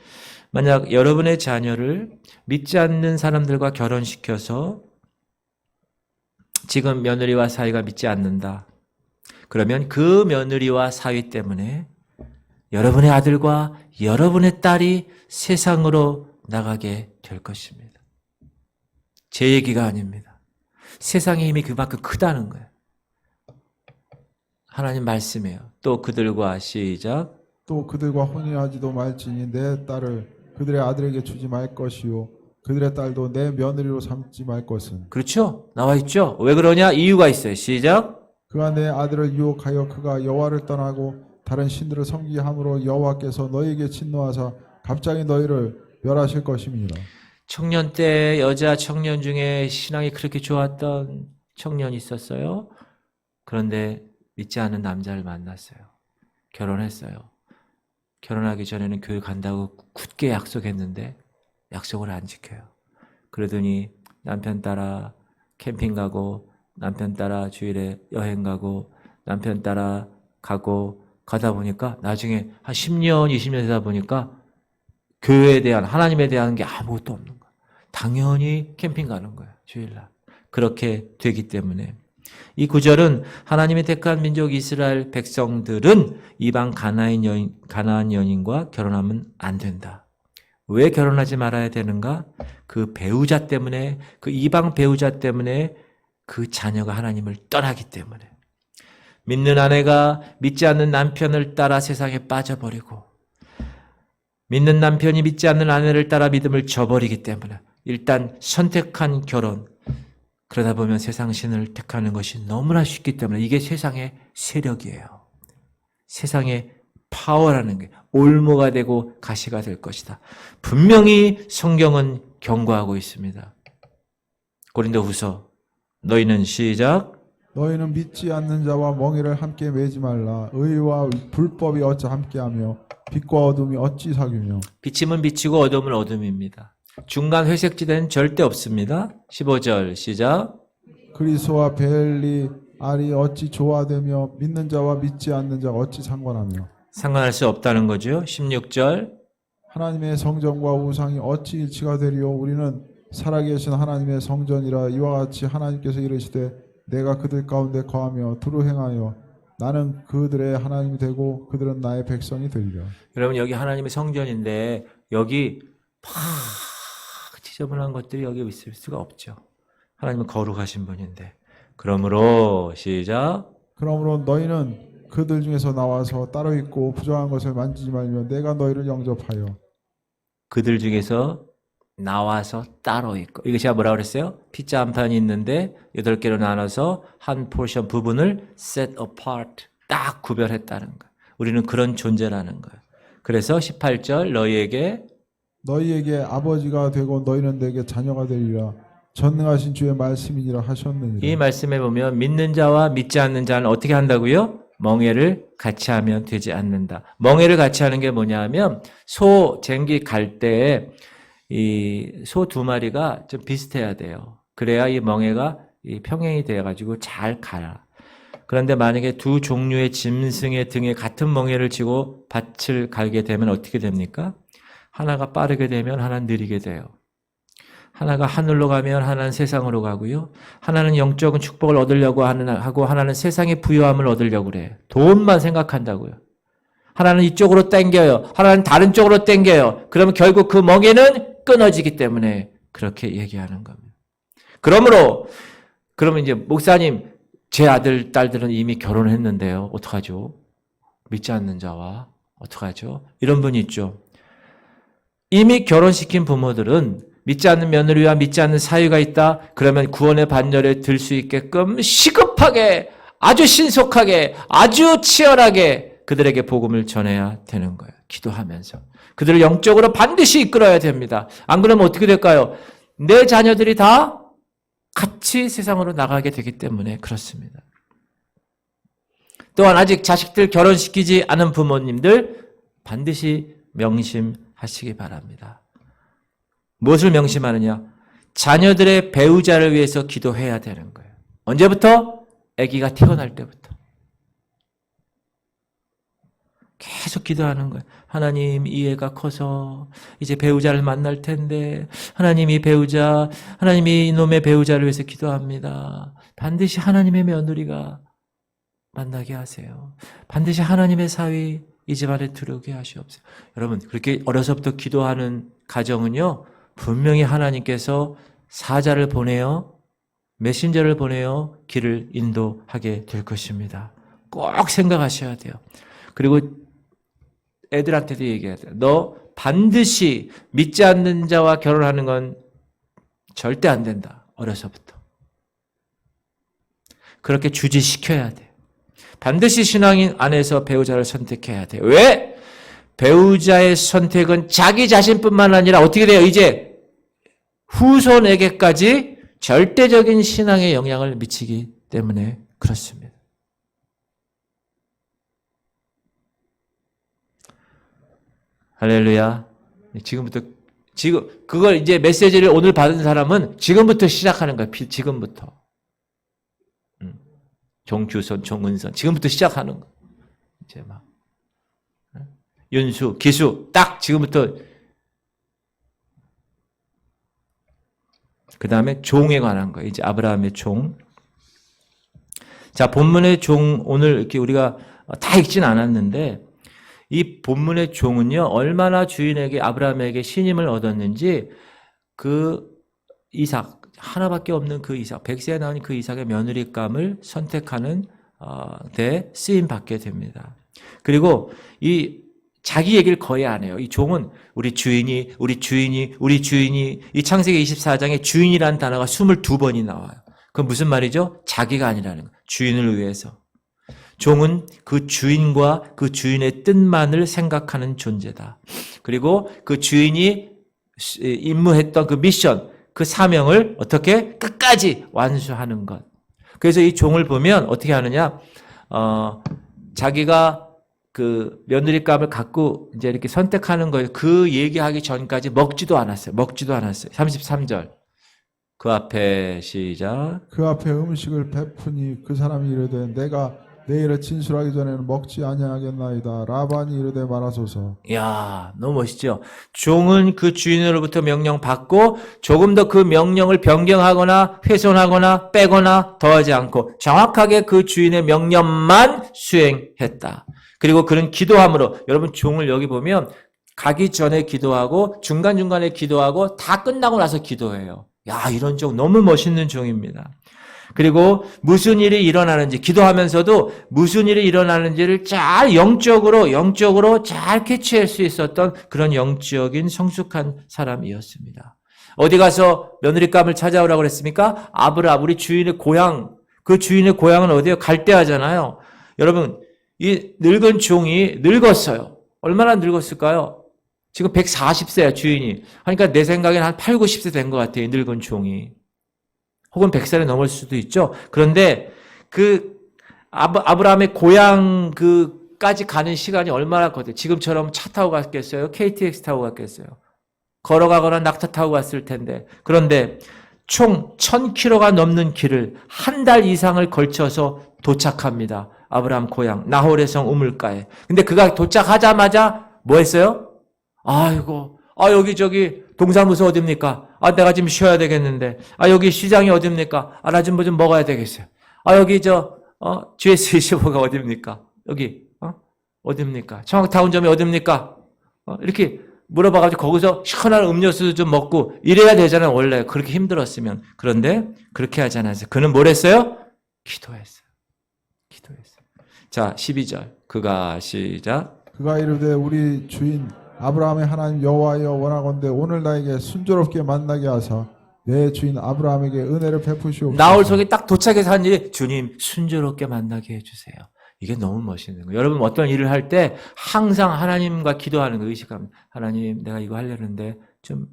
만약 여러분의 자녀를 믿지 않는 사람들과 결혼시켜서 지금 며느리와 사위가 믿지 않는다. 그러면 그 며느리와 사위 때문에 여러분의 아들과 여러분의 딸이 세상으로 나가게 될 것입니다. 제 얘기가 아닙니다. 세상의 힘이 그만큼 크다는 거예요. 하나님 말씀이에요. 또 그들과 시작. 또 그들과 혼인하지도 말지니 내 딸을 그들의 아들에게 주지 말 것이요 그들의 딸도 내 며느리로 삼지 말 것은. 그렇죠? 나와 있죠? 왜 그러냐? 이유가 있어요. 시작. 그가 내 아들을 유혹하여 그가 여호와를 떠나고 다른 신들을 섬기게 함으로 여호와께서 너희에게 진노하사 갑자기 너희를 멸하실 것입니다. 청년 때 여자 청년 중에 신앙이 그렇게 좋았던 청년이 있었어요. 그런데 믿지 않는 남자를 만났어요. 결혼했어요. 결혼하기 전에는 교회 간다고 굳게 약속했는데 약속을 안 지켜요. 그러더니 남편 따라 캠핑 가고 남편 따라 주일에 여행 가고 남편 따라 가고 가다 보니까 나중에 한 10년, 20년 되다 보니까 교회에 대한 하나님에 대한 게 아무것도 없는 거야. 당연히 캠핑 가는 거야. 주일날. 그렇게 되기 때문에 이 구절은 하나님이 택한 민족 이스라엘 백성들은 이방 가나안 여인과 결혼하면 안 된다. 왜 결혼하지 말아야 되는가? 그 배우자 때문에, 그 이방 배우자 때문에 그 자녀가 하나님을 떠나기 때문에. 믿는 아내가 믿지 않는 남편을 따라 세상에 빠져버리고 믿는 남편이 믿지 않는 아내를 따라 믿음을 저버리기 때문에 일단 선택한 결혼, 그러다 보면 세상 신을 택하는 것이 너무나 쉽기 때문에 이게 세상의 세력이에요. 세상의 파워라는 게 올무가 되고 가시가 될 것이다. 분명히 성경은 경고하고 있습니다. 고린도후서 너희는 시작. 너희는 믿지 않는 자와 멍에를 함께 매지 말라. 의와 불법이 어찌 함께하며 빛과 어둠이 어찌 사귀며. 비침은 빛이고 어둠은 어둠입니다. 중간 회색지대는 절대 없습니다. 15절 시작. 그리스도와 베엘리 알이 어찌 조화되며 믿는 자와 믿지 않는 자가 어찌 상관하며. 상관할 수 없다는 거죠. 16절. 하나님의 성전과 우상이 어찌 일치가 되리요. 우리는 살아계신 하나님의 성전이라. 이와 같이 하나님께서 이르시되 내가 그들 가운데 거하며 두루 행하여 나는 그들의 하나님이 되고 그들은 나의 백성이 되리라. 여러분 여기 하나님의 성전인데 여기 팍 지저분한 것들이 여기 있을 수가 없죠. 하나님은 거룩하신 분인데. 그러므로 시작. 그러므로 너희는 그들 중에서 나와서 따로 있고 부정한 것을 만지지 말며 내가 너희를 영접하여. 그들 중에서 나와서 따로 있고. 이거 제가 뭐라고 그랬어요? 피자 한 판이 있는데 8개로 나눠서 한 포션 부분을 set apart 딱 구별했다는 거예요. 우리는 그런 존재라는 거예요. 그래서 18절 너희에게 아버지가 되고 너희는 내게 자녀가 되리라. 전능하신 주의 말씀이니라 하셨느니라. 이 말씀에 보면 믿는 자와 믿지 않는 자는 어떻게 한다고요? 멍에를 같이 하면 되지 않는다. 멍에를 같이 하는 게 뭐냐 하면 소 쟁기 갈 때 이 소 두 마리가 좀 비슷해야 돼요. 그래야 이 멍에가 이 평행이 돼가지고 잘 가라. 그런데 만약에 두 종류의 짐승의 등에 같은 멍에를 쥐고 밭을 갈게 되면 어떻게 됩니까? 하나가 빠르게 되면 하나는 느리게 돼요. 하나가 하늘로 가면 하나는 세상으로 가고요. 하나는 영적인 축복을 얻으려고 하고 하나는 세상의 부유함을 얻으려고 그래요. 돈만 생각한다고요. 하나는 이쪽으로 땡겨요. 하나는 다른 쪽으로 땡겨요. 그러면 결국 그 멍에는 끊어지기 때문에 그렇게 얘기하는 겁니다. 그러면 이제 목사님, 제 아들, 딸들은 이미 결혼했는데요. 어떡하죠? 믿지 않는 자와 어떡하죠? 이런 분이 있죠. 이미 결혼시킨 부모들은 믿지 않는 며느리와 믿지 않는 사위가 있다. 그러면 구원의 반열에 들 수 있게끔 시급하게, 아주 신속하게, 아주 치열하게 그들에게 복음을 전해야 되는 거예요. 기도하면서. 그들을 영적으로 반드시 이끌어야 됩니다. 안 그러면 어떻게 될까요? 내 자녀들이 다 같이 세상으로 나가게 되기 때문에 그렇습니다. 또한 아직 자식들 결혼시키지 않은 부모님들 반드시 명심하시기 바랍니다. 무엇을 명심하느냐? 자녀들의 배우자를 위해서 기도해야 되는 거예요. 언제부터? 아기가 태어날 때부터. 계속 기도하는 거예요. 하나님, 이 애가 커서 이제 배우자를 만날 텐데 하나님 하나님이 이놈의 배우자를 위해서 기도합니다. 반드시 하나님의 며느리가 만나게 하세요. 반드시 하나님의 사위 이 집안에 들어오게 하시옵소서. 여러분, 그렇게 어려서부터 기도하는 가정은요, 분명히 하나님께서 사자를 보내어 메신저를 보내어 길을 인도하게 될 것입니다. 꼭 생각하셔야 돼요. 그리고 애들한테도 얘기해야 돼요. 너 반드시 믿지 않는 자와 결혼하는 건 절대 안 된다. 어려서부터. 그렇게 주지시켜야 돼요. 반드시 신앙인 안에서 배우자를 선택해야 돼요. 왜? 배우자의 선택은 자기 자신뿐만 아니라 어떻게 돼요? 이제 후손에게까지 절대적인 신앙에 영향을 미치기 때문에 그렇습니다. 할렐루야. 그걸 이제 메시지를 오늘 받은 사람은 지금부터 시작하는 거야. 지금부터. 종규선, 종은선. 지금부터 시작하는 거. 이제 막. 윤수, 기수. 딱 지금부터. 그 다음에 종에 관한 거예요. 이제 아브라함의 종. 자, 본문의 종, 오늘 이렇게 우리가 다 읽진 않았는데, 이 본문의 종은요, 얼마나 주인에게, 아브라함에게 신임을 얻었는지, 그 이삭, 하나밖에 없는 그 이삭, 100세에 나온 그 이삭의 며느리감을 선택하는 데 쓰임 받게 됩니다. 그리고 자기 얘기를 거의 안 해요. 이 종은 우리 주인이, 이 창세기 24장에 주인이라는 단어가 22번이 나와요. 그건 무슨 말이죠? 자기가 아니라는 거예요. 주인을 위해서. 종은 그 주인과 그 주인의 뜻만을 생각하는 존재다. 그리고 그 주인이 임무했던 그 미션, 그 사명을 어떻게 끝까지 완수하는 것. 그래서 이 종을 보면 어떻게 하느냐? 자기가 그 며느리감을 갖고 이제 이렇게 선택하는 거예요. 그 얘기하기 전까지 먹지도 않았어요. 33절. 그 앞에 시작. 그 앞에 음식을 베푸니 그 사람이 이르되 내가 내일에 진술하기 전에는 먹지 아니하겠나이다. 라반이 이르되 말하소서. 이야, 너무 멋있죠? 종은 그 주인으로부터 명령 받고 조금 더 그 명령을 변경하거나 훼손하거나 빼거나 더하지 않고 정확하게 그 주인의 명령만 수행했다. 그리고 그는 기도함으로, 여러분 종을 여기 보면 가기 전에 기도하고 중간중간에 기도하고 다 끝나고 나서 기도해요. 야, 이런 종 너무 멋있는 종입니다. 그리고 무슨 일이 일어나는지, 기도하면서도 무슨 일이 일어나는지를 잘 영적으로 잘 캐치할 수 있었던 그런 영적인 성숙한 사람이었습니다. 어디 가서 며느리감을 찾아오라고 그랬습니까? 아브라함, 우리 주인의 고향, 그 주인의 고향은 어디예요? 갈대아잖아요. 여러분, 이 늙은 종이 늙었어요. 얼마나 늙었을까요? 지금 140세야, 주인이. 그러니까 내 생각에는 한 8, 90세 된 것 같아요, 늙은 종이. 혹은 100살이 넘을 수도 있죠. 그런데 그 아브라함의 고향 그까지 가는 시간이 얼마나 거든. 지금처럼 차 타고 갔겠어요? KTX 타고 갔겠어요? 걸어가거나 낙타 타고 갔을 텐데. 그런데 총 1000km가 넘는 길을 한 달 이상을 걸쳐서 도착합니다. 아브라함 고향 나홀의 성 우물가에. 근데 그가 도착하자마자 뭐 했어요? 아이고, 여기 동사무소 어딥니까? 내가 지금 쉬어야 되겠는데. 여기 시장이 어딥니까? 나 좀 뭐 좀 먹어야 되겠어요. 여기 GS25가 어딥니까? 여기 어딥니까? 청학타운점이 어딥니까? 이렇게 물어봐가지고 거기서 시원한 음료수도 좀 먹고 이래야 되잖아요. 원래 그렇게 힘들었으면. 그런데 그렇게 하지 않았어요. 그는 뭘 했어요? 기도했어요. 자, 12절. 그가 시작. 그가 이르되 우리 주인 아브라함의 하나님 여호와여 원하건대 오늘 나에게 순조롭게 만나게 하사 내 주인 아브라함에게 은혜를 베푸시옵소서. 나홀 속에 딱 도착해서 한 일이 주님 순조롭게 만나게 해주세요. 이게 너무 멋있는 거예요. 여러분 어떤 일을 할 때 항상 하나님과 기도하는 거 의식합니다. 하나님 내가 이거 하려는데 좀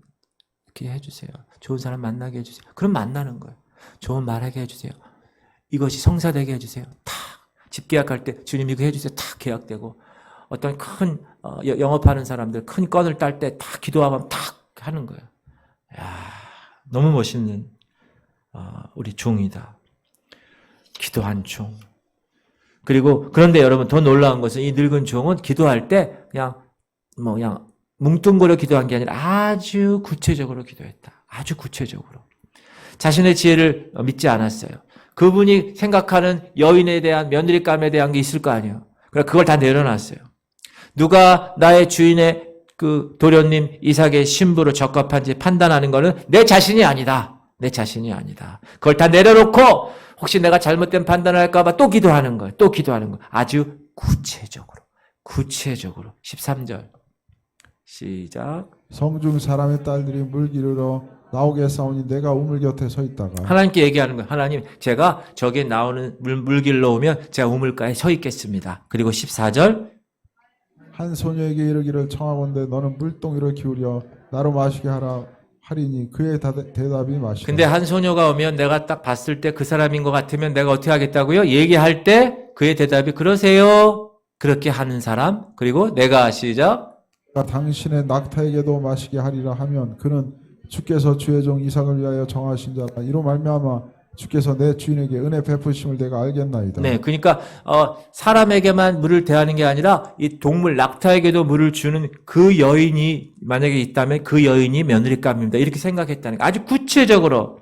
이렇게 해주세요. 좋은 사람 만나게 해주세요. 그럼 만나는 거예요. 좋은 말하게 해주세요. 이것이 성사되게 해주세요. 탁 집 계약할 때 주님 이거 해주세요. 탁 계약되고 어떤 큰 영업하는 사람들 큰 건을 딸 때 탁 기도하면 탁 하는 거예요. 야, 너무 멋있는 우리 종이다. 기도한 종. 그리고 그런데 여러분 더 놀라운 것은 이 늙은 종은 기도할 때 그냥 뭉뚱그려 기도한 게 아니라 아주 구체적으로 기도했다. 아주 구체적으로. 자신의 지혜를 믿지 않았어요. 그분이 생각하는 여인에 대한 며느리감에 대한 게 있을 거 아니에요. 그러니까 그걸 다 내려놨어요. 누가 나의 주인의 그 도련님 이삭의 신부로 적합한지 판단하는 거는 내 자신이 아니다. 내 자신이 아니다. 그걸 다 내려놓고 혹시 내가 잘못된 판단을 할까 봐 또 기도하는 거예요. 또 기도하는 거예요. 아주 구체적으로. 13절. 시작. 성중 사람의 딸들이 물 기르러 나오게 싸우니 내가 우물 곁에 서 있다가 하나님께 얘기하는 거예요. 하나님, 제가 저기에 나오는 물 길러 오면 제가 우물가에 서 있겠습니다. 그리고 14절. 한 소녀에게 이르기를 청하건대 너는 물동이를 기울여 나로 마시게 하라 하리니 그의 대답이 마시라. 근데 한 소녀가 오면 내가 딱 봤을 때 그 사람인 것 같으면 내가 어떻게 하겠다고요? 얘기할 때 그의 대답이 그러세요. 그렇게 하는 사람. 그리고 내가 시작. 당신의 낙타에게도 마시게 하리라 하면 그는 주께서 주의 종 이삭을 위하여 정하신 자라. 이로 말미암아 주께서 내 주인에게 은혜 베푸심을 내가 알겠나이다. 네, 그러니까 사람에게만 물을 대하는 게 아니라 이 동물 낙타에게도 물을 주는 그 여인이 만약에 있다면 그 여인이 며느리감입니다. 이렇게 생각했다는 거. 아주 구체적으로.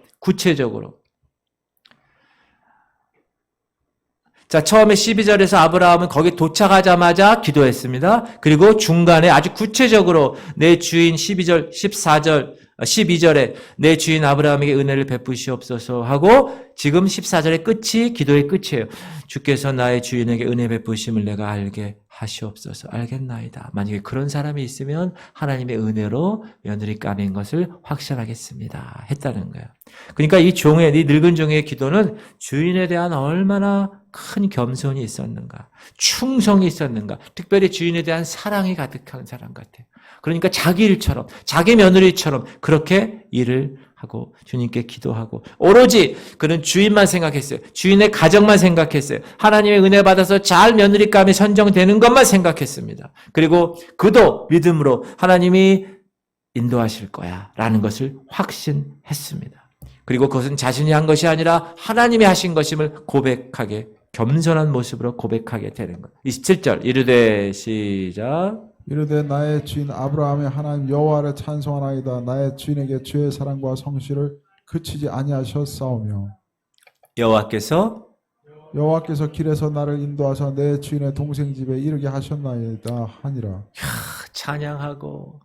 자, 처음에 12절에서 아브라함은 거기 도착하자마자 기도했습니다. 그리고 중간에 아주 구체적으로 내 주인 12절, 14절, 12절에 내 주인 아브라함에게 은혜를 베푸시옵소서 하고 지금 14절의 끝이 기도의 끝이에요. 주께서 나의 주인에게 은혜 베푸심을 내가 알게 하시옵소서. 알겠나이다. 만약에 그런 사람이 있으면 하나님의 은혜로 며느리 까인 것을 확신하겠습니다. 했다는 거예요. 그러니까 이 늙은 종의 기도는 주인에 대한 얼마나 큰 겸손이 있었는가, 충성이 있었는가, 특별히 주인에 대한 사랑이 가득한 사람 같아요. 그러니까 자기 일처럼, 자기 며느리처럼 그렇게 일을 하고 주님께 기도하고 오로지 그는 주인만 생각했어요. 주인의 가정만 생각했어요. 하나님의 은혜 받아서 잘 며느리감에 선정되는 것만 생각했습니다. 그리고 그도 믿음으로 하나님이 인도하실 거야 라는 것을 확신했습니다. 그리고 그것은 자신이 한 것이 아니라 하나님이 하신 것임을 고백하게, 겸손한 모습으로 고백하게 되는 것. 27절 이르되 시작. 이르되 나의 주인 아브라함의 하나님 여호와를 찬송하나이다. 나의 주인에게 주의 사랑과 성실을 그치지 아니하셨사오며 여호와께서 길에서 나를 인도하사 내 주인의 동생 집에 이르게 하셨나이다 하니라. 찬양하고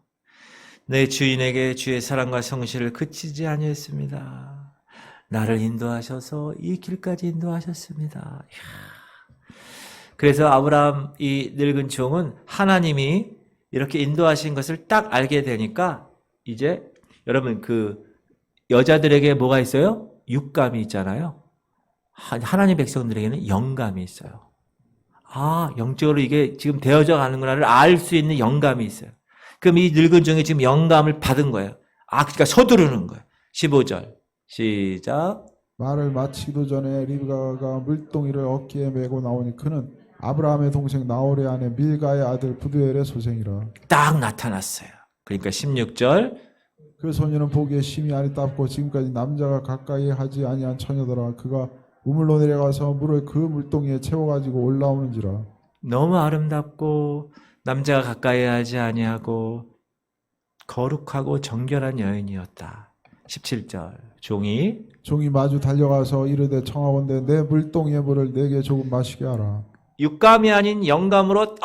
내 주인에게 주의 사랑과 성실을 그치지 아니했습니다. 나를 인도하셔서 이 길까지 인도하셨습니다. 그래서 아브라함 이 늙은 종은 하나님이 이렇게 인도하신 것을 딱 알게 되니까 이제 여러분 그 여자들에게 뭐가 있어요? 육감이 있잖아요. 하나님 백성들에게는 영감이 있어요. 영적으로 이게 지금 되어져 가는구나를 알 수 있는 영감이 있어요. 그럼 이 늙은 종이 지금 영감을 받은 거예요. 그러니까 서두르는 거예요. 15절 시작. 말을 마치기도 전에 리브가가 물동이를 어깨에 메고 나오니 그는 아브라함의 동생 나홀의 아내 밀가의 아들 부두엘의 소생이라. 딱 나타났어요. 그러니까 16절 그 소녀는 보기에 심히 아리답고 지금까지 남자가 가까이 하지 아니한 처녀더라. 그가 우물로 내려가서 물을 그 물동이에 채워가지고 올라오는지라. 너무 아름답고 남자가 가까이 하지 아니하고 거룩하고 정결한 여인이었다. 17절 종이 마주 달려가서 이르되 청하건대 내 물동이의 물을 내게 조금 마시게 하라. 육감이 아닌 영감으로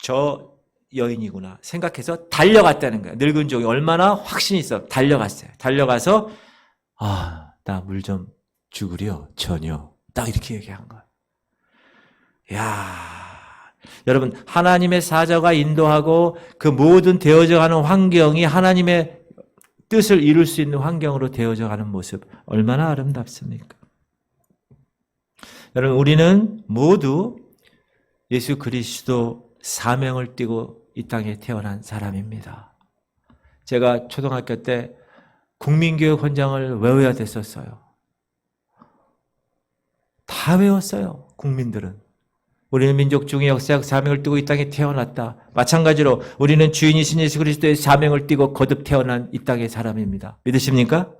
저 여인이구나 생각해서 달려갔다는 거예요. 늙은 종이 얼마나 확신이 있어. 달려갔어요. 달려가서 나 물 좀 주구려 전혀. 딱 이렇게 얘기한 거예요. 야, 여러분 하나님의 사자가 인도하고 그 모든 되어져 가는 환경이 하나님의 뜻을 이룰 수 있는 환경으로 되어져 가는 모습 얼마나 아름답습니까? 여러분 우리는 모두 예수 그리스도 사명을 띠고 이 땅에 태어난 사람입니다. 제가 초등학교 때 국민교육 헌장을 외워야 됐었어요. 다 외웠어요. 국민들은. 우리는 민족 중의 역사적 사명을 띠고 이 땅에 태어났다. 마찬가지로 우리는 주인이신 예수 그리스도의 사명을 띠고 거듭 태어난 이 땅의 사람입니다. 믿으십니까?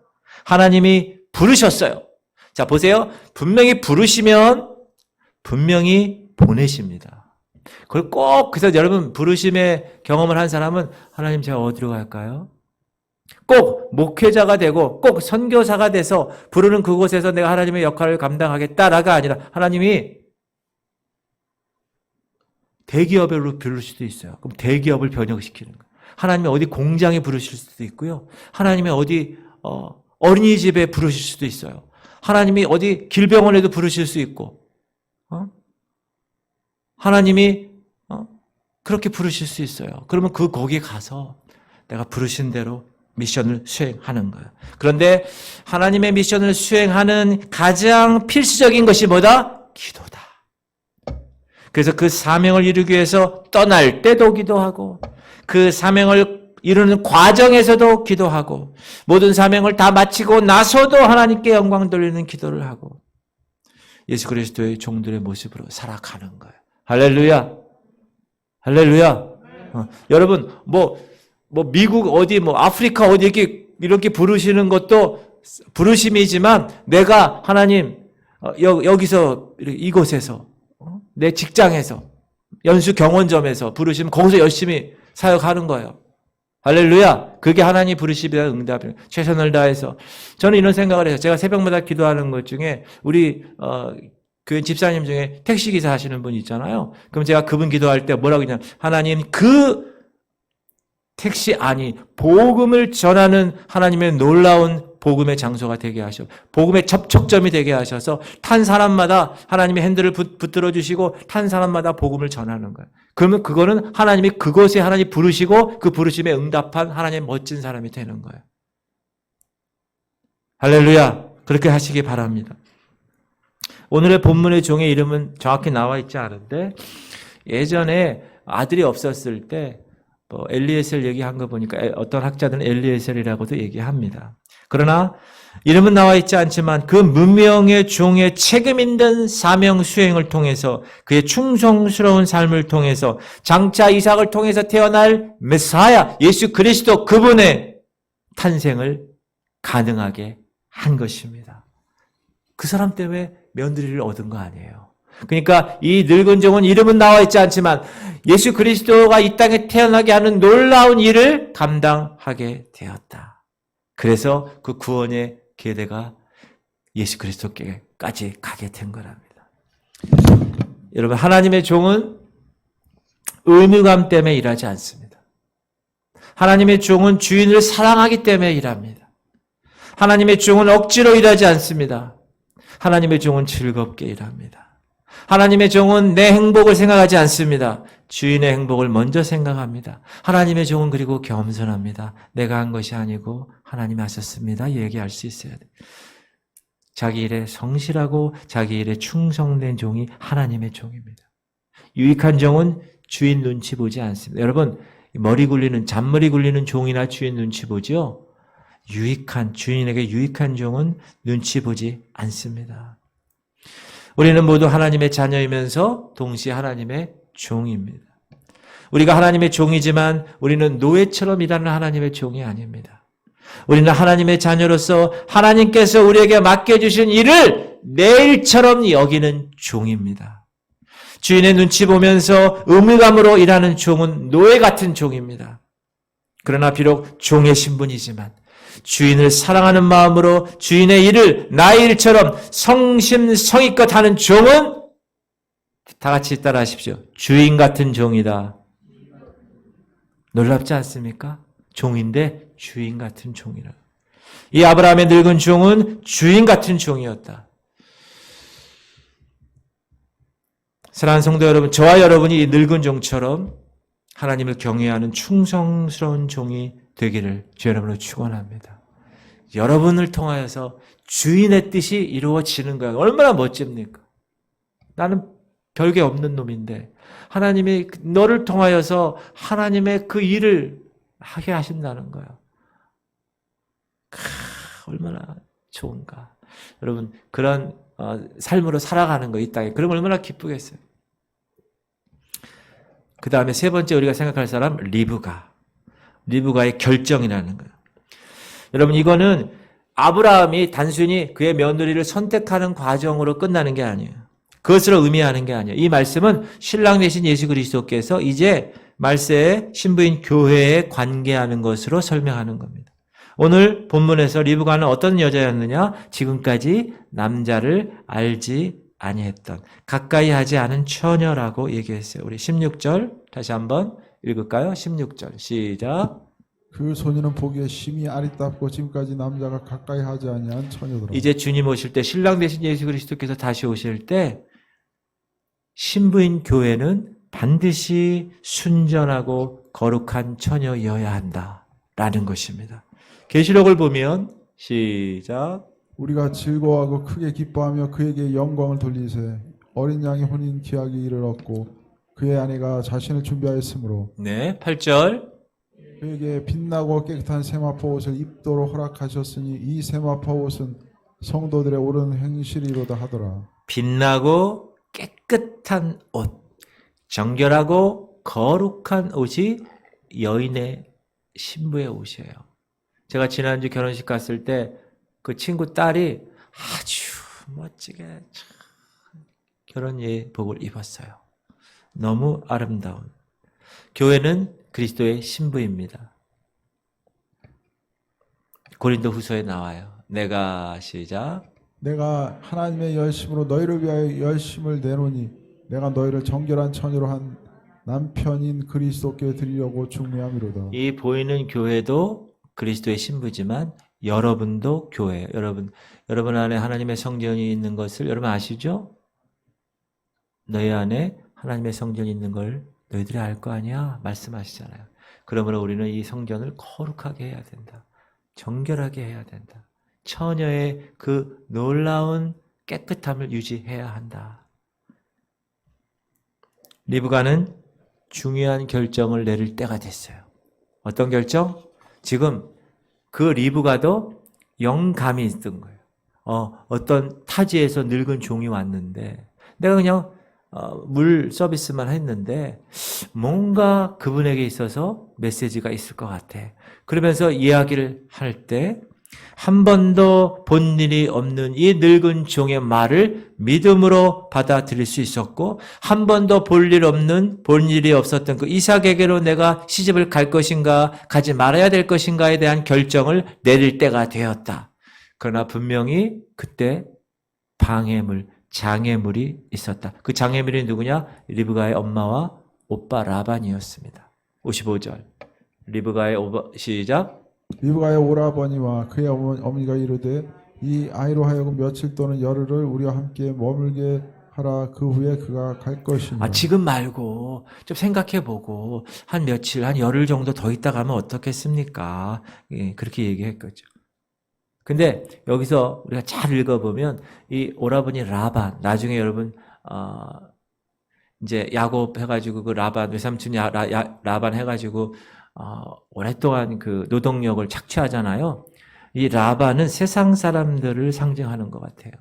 하나님이 부르셨어요. 자, 보세요. 분명히 부르시면 분명히 보내십니다. 그걸 꼭, 그래서 여러분, 부르심의 경험을 한 사람은 하나님 제가 어디로 갈까요? 꼭 목회자가 되고 꼭 선교사가 돼서 부르는 그곳에서 내가 하나님의 역할을 감당하겠다라가 아니라 하나님이 대기업으로 부를 수도 있어요. 그럼 대기업을 변형시키는 거예요. 하나님이 어디 공장에 부르실 수도 있고요. 하나님이 어디 어린이집에 부르실 수도 있어요. 하나님이 어디 길병원에도 부르실 수 있고 하나님이 그렇게 부르실 수 있어요. 그러면 거기에 가서 내가 부르신 대로 미션을 수행하는 거예요. 그런데 하나님의 미션을 수행하는 가장 필수적인 것이 뭐다? 기도다. 그래서 그 사명을 이루기 위해서 떠날 때도 기도하고 그 사명을 이루는 과정에서도 기도하고 모든 사명을 다 마치고 나서도 하나님께 영광 돌리는 기도를 하고 예수 그리스도의 종들의 모습으로 살아가는 거예요. 할렐루야. 할렐루야. 여러분 미국 어디 아프리카 어디 이렇게 부르시는 것도 부르심이지만 내가 하나님 여기서 이곳에서 내 직장에서 연수 경원점에서 부르시면 거기서 열심히 사역하는 거예요. 할렐루야. 그게 하나님 부르심이라 응답이에요. 최선을 다해서. 저는 이런 생각을 해요. 제가 새벽마다 기도하는 것 중에 우리 교회 집사님 중에 택시기사 하시는 분 있잖아요. 그럼 제가 그분 기도할 때 뭐라고 했냐면 하나님 그 택시 안이 복음을 전하는 하나님의 놀라운 복음의 장소가 되게 하셔. 복음의 접촉점이 되게 하셔서 탄 사람마다 하나님의 핸들을 붙들어 주시고 탄 사람마다 복음을 전하는 거예요. 그러면 그거는 하나님이 그곳에 하나님 부르시고 그 부르심에 응답한 하나님의 멋진 사람이 되는 거예요. 할렐루야. 그렇게 하시기 바랍니다. 오늘의 본문의 종의 이름은 정확히 나와 있지 않은데 예전에 아들이 없었을 때 엘리에셀 얘기한 거 보니까 어떤 학자들은 엘리에셀이라고도 얘기합니다. 그러나 이름은 나와 있지 않지만 그 무명의 종의 책임 있는 사명 수행을 통해서 그의 충성스러운 삶을 통해서 장차 이삭을 통해서 태어날 메사야 예수 그리스도 그분의 탄생을 가능하게 한 것입니다. 그 사람 때문에 며느리를 얻은 거 아니에요. 그러니까 이 늙은 종은 이름은 나와 있지 않지만 예수 그리스도가 이 땅에 태어나게 하는 놀라운 일을 감당하게 되었다. 그래서 그 구원의 계대가 예수 그리스도께까지 가게 된 거랍니다. 여러분 하나님의 종은 의무감 때문에 일하지 않습니다. 하나님의 종은 주인을 사랑하기 때문에 일합니다. 하나님의 종은 억지로 일하지 않습니다. 하나님의 종은 즐겁게 일합니다. 하나님의 종은 내 행복을 생각하지 않습니다. 주인의 행복을 먼저 생각합니다. 하나님의 종은 그리고 겸손합니다. 내가 한 것이 아니고 하나님이 하셨습니다. 얘기할 수 있어야 돼요. 자기 일에 성실하고 자기 일에 충성된 종이 하나님의 종입니다. 유익한 종은 주인 눈치 보지 않습니다. 여러분 잔머리 굴리는 종이나 주인 눈치 보죠? 주인에게 유익한 종은 눈치 보지 않습니다. 우리는 모두 하나님의 자녀이면서 동시에 하나님의 종입니다. 우리가 하나님의 종이지만 우리는 노예처럼 일하는 하나님의 종이 아닙니다. 우리는 하나님의 자녀로서 하나님께서 우리에게 맡겨주신 일을 내일처럼 여기는 종입니다. 주인의 눈치 보면서 의무감으로 일하는 종은 노예 같은 종입니다. 그러나 비록 종의 신분이지만 주인을 사랑하는 마음으로 주인의 일을 나의 일처럼 성심성의껏 하는 종은 다 같이 따라하십시오. 주인 같은 종이다. 놀랍지 않습니까? 종인데 주인 같은 종이라. 이 아브라함의 늙은 종은 주인 같은 종이었다. 사랑하는 성도 여러분, 저와 여러분이 이 늙은 종처럼 하나님을 경외하는 충성스러운 종이 되기를 주 여러분으로 축원합니다. 여러분을 통하여서 주인의 뜻이 이루어지는 거예요. 얼마나 멋집니까? 나는 별게 없는 놈인데 하나님이 너를 통하여서 하나님의 그 일을 하게 하신다는 거예요. 얼마나 좋은가. 여러분 그런 삶으로 살아가는 거 이 땅에 그럼 얼마나 기쁘겠어요. 그 다음에 세 번째 우리가 생각할 사람 리브가의 결정이라는 거예요. 여러분 이거는 아브라함이 단순히 그의 며느리를 선택하는 과정으로 끝나는 게 아니에요. 그것을 의미하는 게 아니에요. 이 말씀은 신랑 되신 예수 그리스도께서 이제 말세의 신부인 교회에 관계하는 것으로 설명하는 겁니다. 오늘 본문에서 리브가는 어떤 여자였느냐? 지금까지 남자를 알지 아니했던 가까이 하지 않은 처녀라고 얘기했어요. 우리 16절 다시 한번 읽을까요? 16절 시작. 그 소녀는 보기에 심히 아리따고 지금까지 남자가 가까이 하지 아니한 처녀더라. 이제 주님 오실 때 신랑 되신 예수 그리스도께서 다시 오실 때 신부인 교회는 반드시 순전하고 거룩한 처녀여야 한다라는 것입니다. 계시록을 보면 시작. 우리가 즐거워하고 크게 기뻐하며 그에게 영광을 돌리세. 어린 양의 혼인 기약이 이르렀고 그의 아내가 자신을 준비하였으므로 네, 8절. 그에게 빛나고 깨끗한 세마포 옷을 입도록 허락하셨으니 이 세마포 옷은 성도들의 옳은 행실이로다 하더라. 빛나고 깨끗한 옷, 정결하고 거룩한 옷이 여인의 신부의 옷이에요. 제가 지난주 결혼식 갔을 때 그 친구 딸이 아주 멋지게 결혼 예복을 입었어요. 너무 아름다운. 교회는 그리스도의 신부입니다. 고린도 후서에 나와요. 내가 시작. 내가 하나님의 열심으로 너희를 위하여 열심을 내노니 내가 너희를 정결한 처녀로 한 남편인 그리스도께 드리려고 중매함이로다. 이 보이는 교회도 그리스도의 신부지만 여러분도 교회예요. 여러분 안에 하나님의 성전이 있는 것을 여러분 아시죠? 너희 안에 하나님의 성전이 있는 걸 너희들이 알 거 아니야? 말씀하시잖아요. 그러므로 우리는 이 성전을 거룩하게 해야 된다. 정결하게 해야 된다. 처녀의 그 놀라운 깨끗함을 유지해야 한다. 리브가는 중요한 결정을 내릴 때가 됐어요. 어떤 결정? 지금 그 리브가도 영감이 있던 거예요. 어떤 타지에서 늙은 종이 왔는데 내가 그냥 물 서비스만 했는데 뭔가 그분에게 있어서 메시지가 있을 것 같아. 그러면서 이야기를 할 때 한 번도 본 일이 없는 이 늙은 종의 말을 믿음으로 받아들일 수 있었고 한 번도 볼 일이 없었던 그 이삭에게로 내가 시집을 갈 것인가 가지 말아야 될 것인가에 대한 결정을 내릴 때가 되었다. 그러나 분명히 그때 장애물이 있었다. 그 장애물이 누구냐? 리브가의 엄마와 오빠 라반이었습니다. 55절 리브가의 시작. 리브가의 오라버니와 그의 어머니가 이르되 이 아이로 하여금 며칠 또는 열흘을 우리와 함께 머물게 하라. 그 후에 그가 갈 것이니. 지금 말고 좀 생각해보고 한 며칠, 한 열흘 정도 더 있다 가면 어떻겠습니까? 예, 그렇게 얘기했거죠. 근데 여기서 우리가 잘 읽어보면 이 오라버니 라반, 나중에 여러분 이제 야곱 해가지고 그 라반 외삼촌 라반 해가지고 오랫동안 그 노동력을 착취하잖아요. 이 라반은 세상 사람들을 상징하는 것 같아요.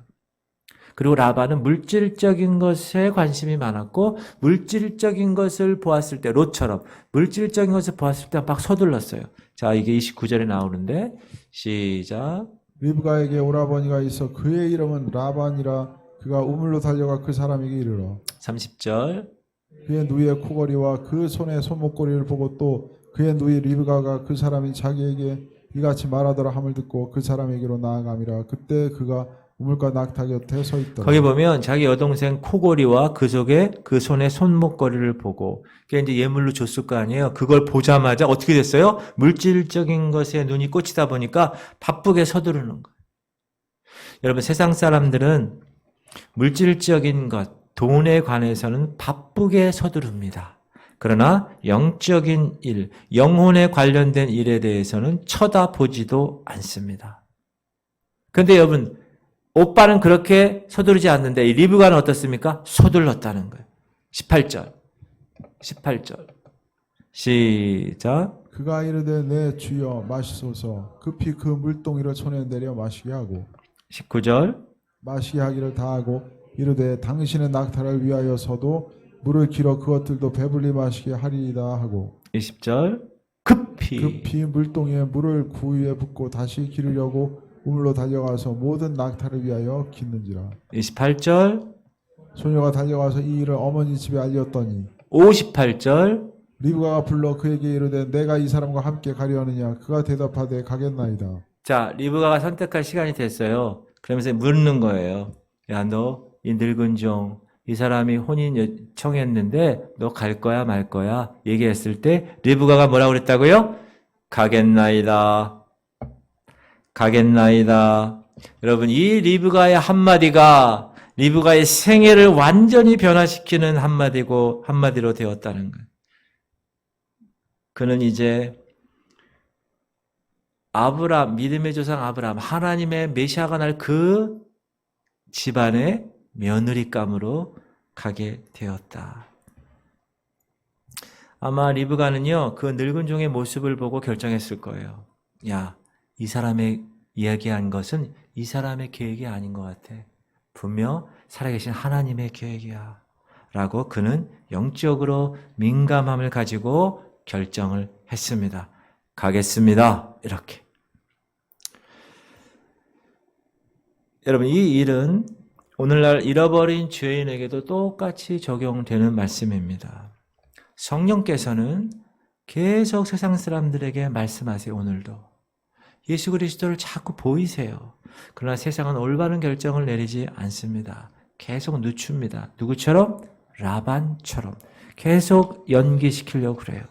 그리고 라반은 물질적인 것에 관심이 많았고 물질적인 것을 보았을 때 롯처럼 물질적인 것을 보았을 때 막 서둘렀어요. 자, 이게 29절에 나오는데 시작. 리브가에게 오라버니가 있어 그의 이름은 라반이라 그가 우물로 달려가 그 사람에게 이르러 30절. 그의 누이의 코걸이와 그 손의 손목걸이를 보고 또 그의 누이 리브가가 그 사람이 자기에게 이같이 말하더라 함을 듣고 그 사람에게로 나아감이라. 그때 그가 우물가 낙타 곁에 서 있더라. 거기 보면 자기 여동생 코골이와 그 속에 그 손의 손목걸이를 보고 그게 이제 예물로 줬을 거 아니에요. 그걸 보자마자 어떻게 됐어요? 물질적인 것에 눈이 꽂히다 보니까 바쁘게 서두르는 거예요. 여러분 세상 사람들은 물질적인 것, 돈에 관해서는 바쁘게 서두릅니다. 그러나 영적인 일, 영혼에 관련된 일에 대해서는 쳐다보지도 않습니다. 그런데 여러분 오빠는 그렇게 서두르지 않는데 이 리브가는 어떻습니까? 서둘렀다는 거예요. 18절. 시작. 그가 이르되 내 주여 마시소서. 급히 그 물동이를 손에 내려 마시게 하고 19절. 마시게 하기를 다하고 이르되 당신의 낙타를 위하여서도 물을 길어 그것들도 배불리 마시게 하리이다 하고 20절. 급히 물동이에 물을 구 위에 붓고 다시 기르려고 우물로 달려가서 모든 낙타를 위하여 깃는지라. 28절. 소녀가 달려가서 이 일을 어머니 집에 알렸더니 58절. 리브가가 불러 그에게 이르되 내가 이 사람과 함께 가려느냐. 그가 대답하되 가겠나이다. 자, 리브가가 선택할 시간이 됐어요. 그러면서 묻는 거예요. 야, 너 이 늙은 종, 이 사람이 혼인 요청했는데 너 갈 거야 말 거야 얘기했을 때 리브가가 뭐라고 그랬다고요? 가겠나이다. 여러분 이 리브가의 한마디가 리브가의 생애를 완전히 변화시키는 한마디로 되었다는 거예요. 그는 이제 아브라함, 믿음의 조상 아브라함, 하나님의 메시아가 날 그 집안의 며느리감으로 가게 되었다. 아마 리브가는요, 그 늙은 종의 모습을 보고 결정했을 거예요. 야, 이 사람의 이야기한 것은 이 사람의 계획이 아닌 것 같아. 분명 살아계신 하나님의 계획이야. 라고 그는 영적으로 민감함을 가지고 결정을 했습니다. 가겠습니다. 이렇게. 여러분, 이 일은 오늘날 잃어버린 죄인에게도 똑같이 적용되는 말씀입니다. 성령께서는 계속 세상 사람들에게 말씀하세요. 오늘도. 예수 그리스도를 자꾸 보이세요. 그러나 세상은 올바른 결정을 내리지 않습니다. 계속 늦춥니다. 누구처럼? 라반처럼. 계속 연기시키려고 그래요.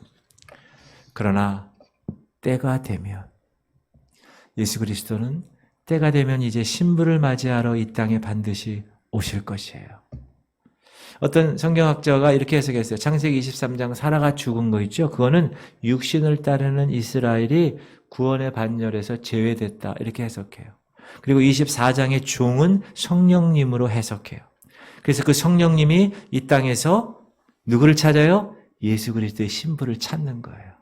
그러나 때가 되면 예수 그리스도는 때가 되면 이제 신부를 맞이하러 이 땅에 반드시 오실 것이에요. 어떤 성경학자가 이렇게 해석했어요. 창세기 23장 사라가 죽은 거 있죠? 그거는 육신을 따르는 이스라엘이 구원의 반열에서 제외됐다. 이렇게 해석해요. 그리고 24장의 종은 성령님으로 해석해요. 그래서 그 성령님이 이 땅에서 누구를 찾아요? 예수 그리스도의 신부를 찾는 거예요.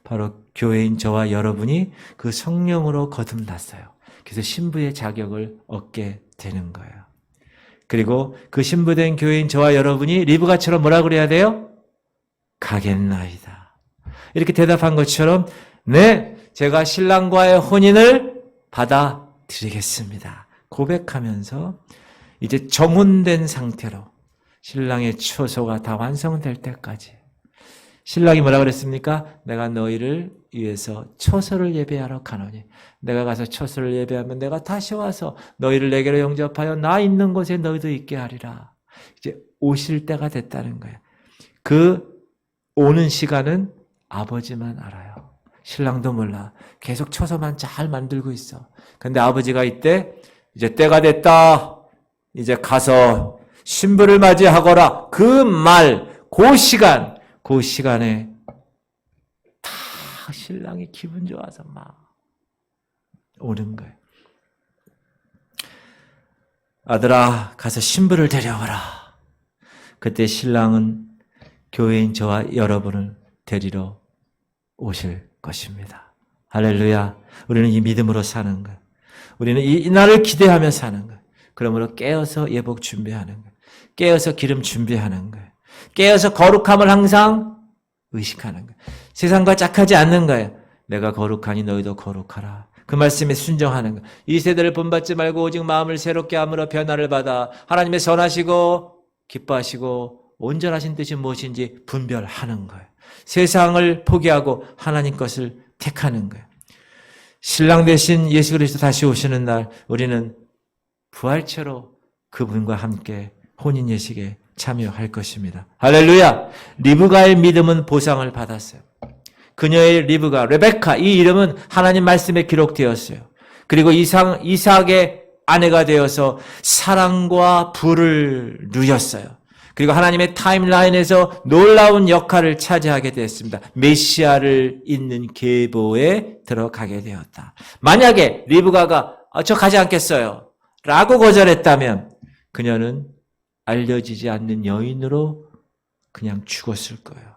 바로 교회인 저와 여러분이 그 성령으로 거듭났어요. 그래서 신부의 자격을 얻게 되는 거예요. 그리고 그 신부된 교회인 저와 여러분이 리브가처럼 뭐라 그래야 돼요? 가겠나이다. 이렇게 대답한 것처럼 네, 제가 신랑과의 혼인을 받아들이겠습니다. 고백하면서 이제 정혼된 상태로 신랑의 처소가 다 완성될 때까지 신랑이 뭐라 그랬습니까? 내가 너희를 위해서 처소를 예배하러 가노니 내가 가서 처소를 예배하면 내가 다시 와서 너희를 내게로 영접하여 나 있는 곳에 너희도 있게 하리라. 이제 오실 때가 됐다는 거예요. 그 오는 시간은 아버지만 알아요. 신랑도 몰라. 계속 처소만 잘 만들고 있어. 근데 아버지가 이때 이제 때가 됐다. 이제 가서 신부를 맞이하거라. 그 시간에 다 신랑이 기분 좋아서 막 오는 거예요. 아들아, 가서 신부를 데려오라. 그때 신랑은 교회인 저와 여러분을 데리러 오실 것입니다. 할렐루야. 우리는 이 믿음으로 사는 거예요. 우리는 이 날을 기대하며 사는 거예요. 그러므로 깨어서 예복 준비하는 거예요. 깨어서 기름 준비하는 거예요. 깨어서 거룩함을 항상 의식하는 거예요. 세상과 짝하지 않는 거예요. 내가 거룩하니 너희도 거룩하라. 그 말씀에 순종하는 거예요. 이 세대를 본받지 말고 오직 마음을 새롭게 함으로 변화를 받아 하나님의 선하시고 기뻐하시고 온전하신 뜻이 무엇인지 분별하는 거예요. 세상을 포기하고 하나님 것을 택하는 거예요. 신랑 되신 예수 그리스도 다시 오시는 날 우리는 부활체로 그분과 함께 혼인 예식에 참여할 것입니다. 할렐루야. 리브가의 믿음은 보상을 받았어요. 그녀의 리브가, 레베카, 이 이름은 하나님 말씀에 기록되었어요. 그리고 이삭의 아내가 되어서 사랑과 부를 누렸어요. 그리고 하나님의 타임라인에서 놀라운 역할을 차지하게 되었습니다. 메시아를 잇는 계보에 들어가게 되었다. 만약에 리브가가 저 가지 않겠어요 라고 거절했다면 그녀는 알려지지 않는 여인으로 그냥 죽었을 거예요.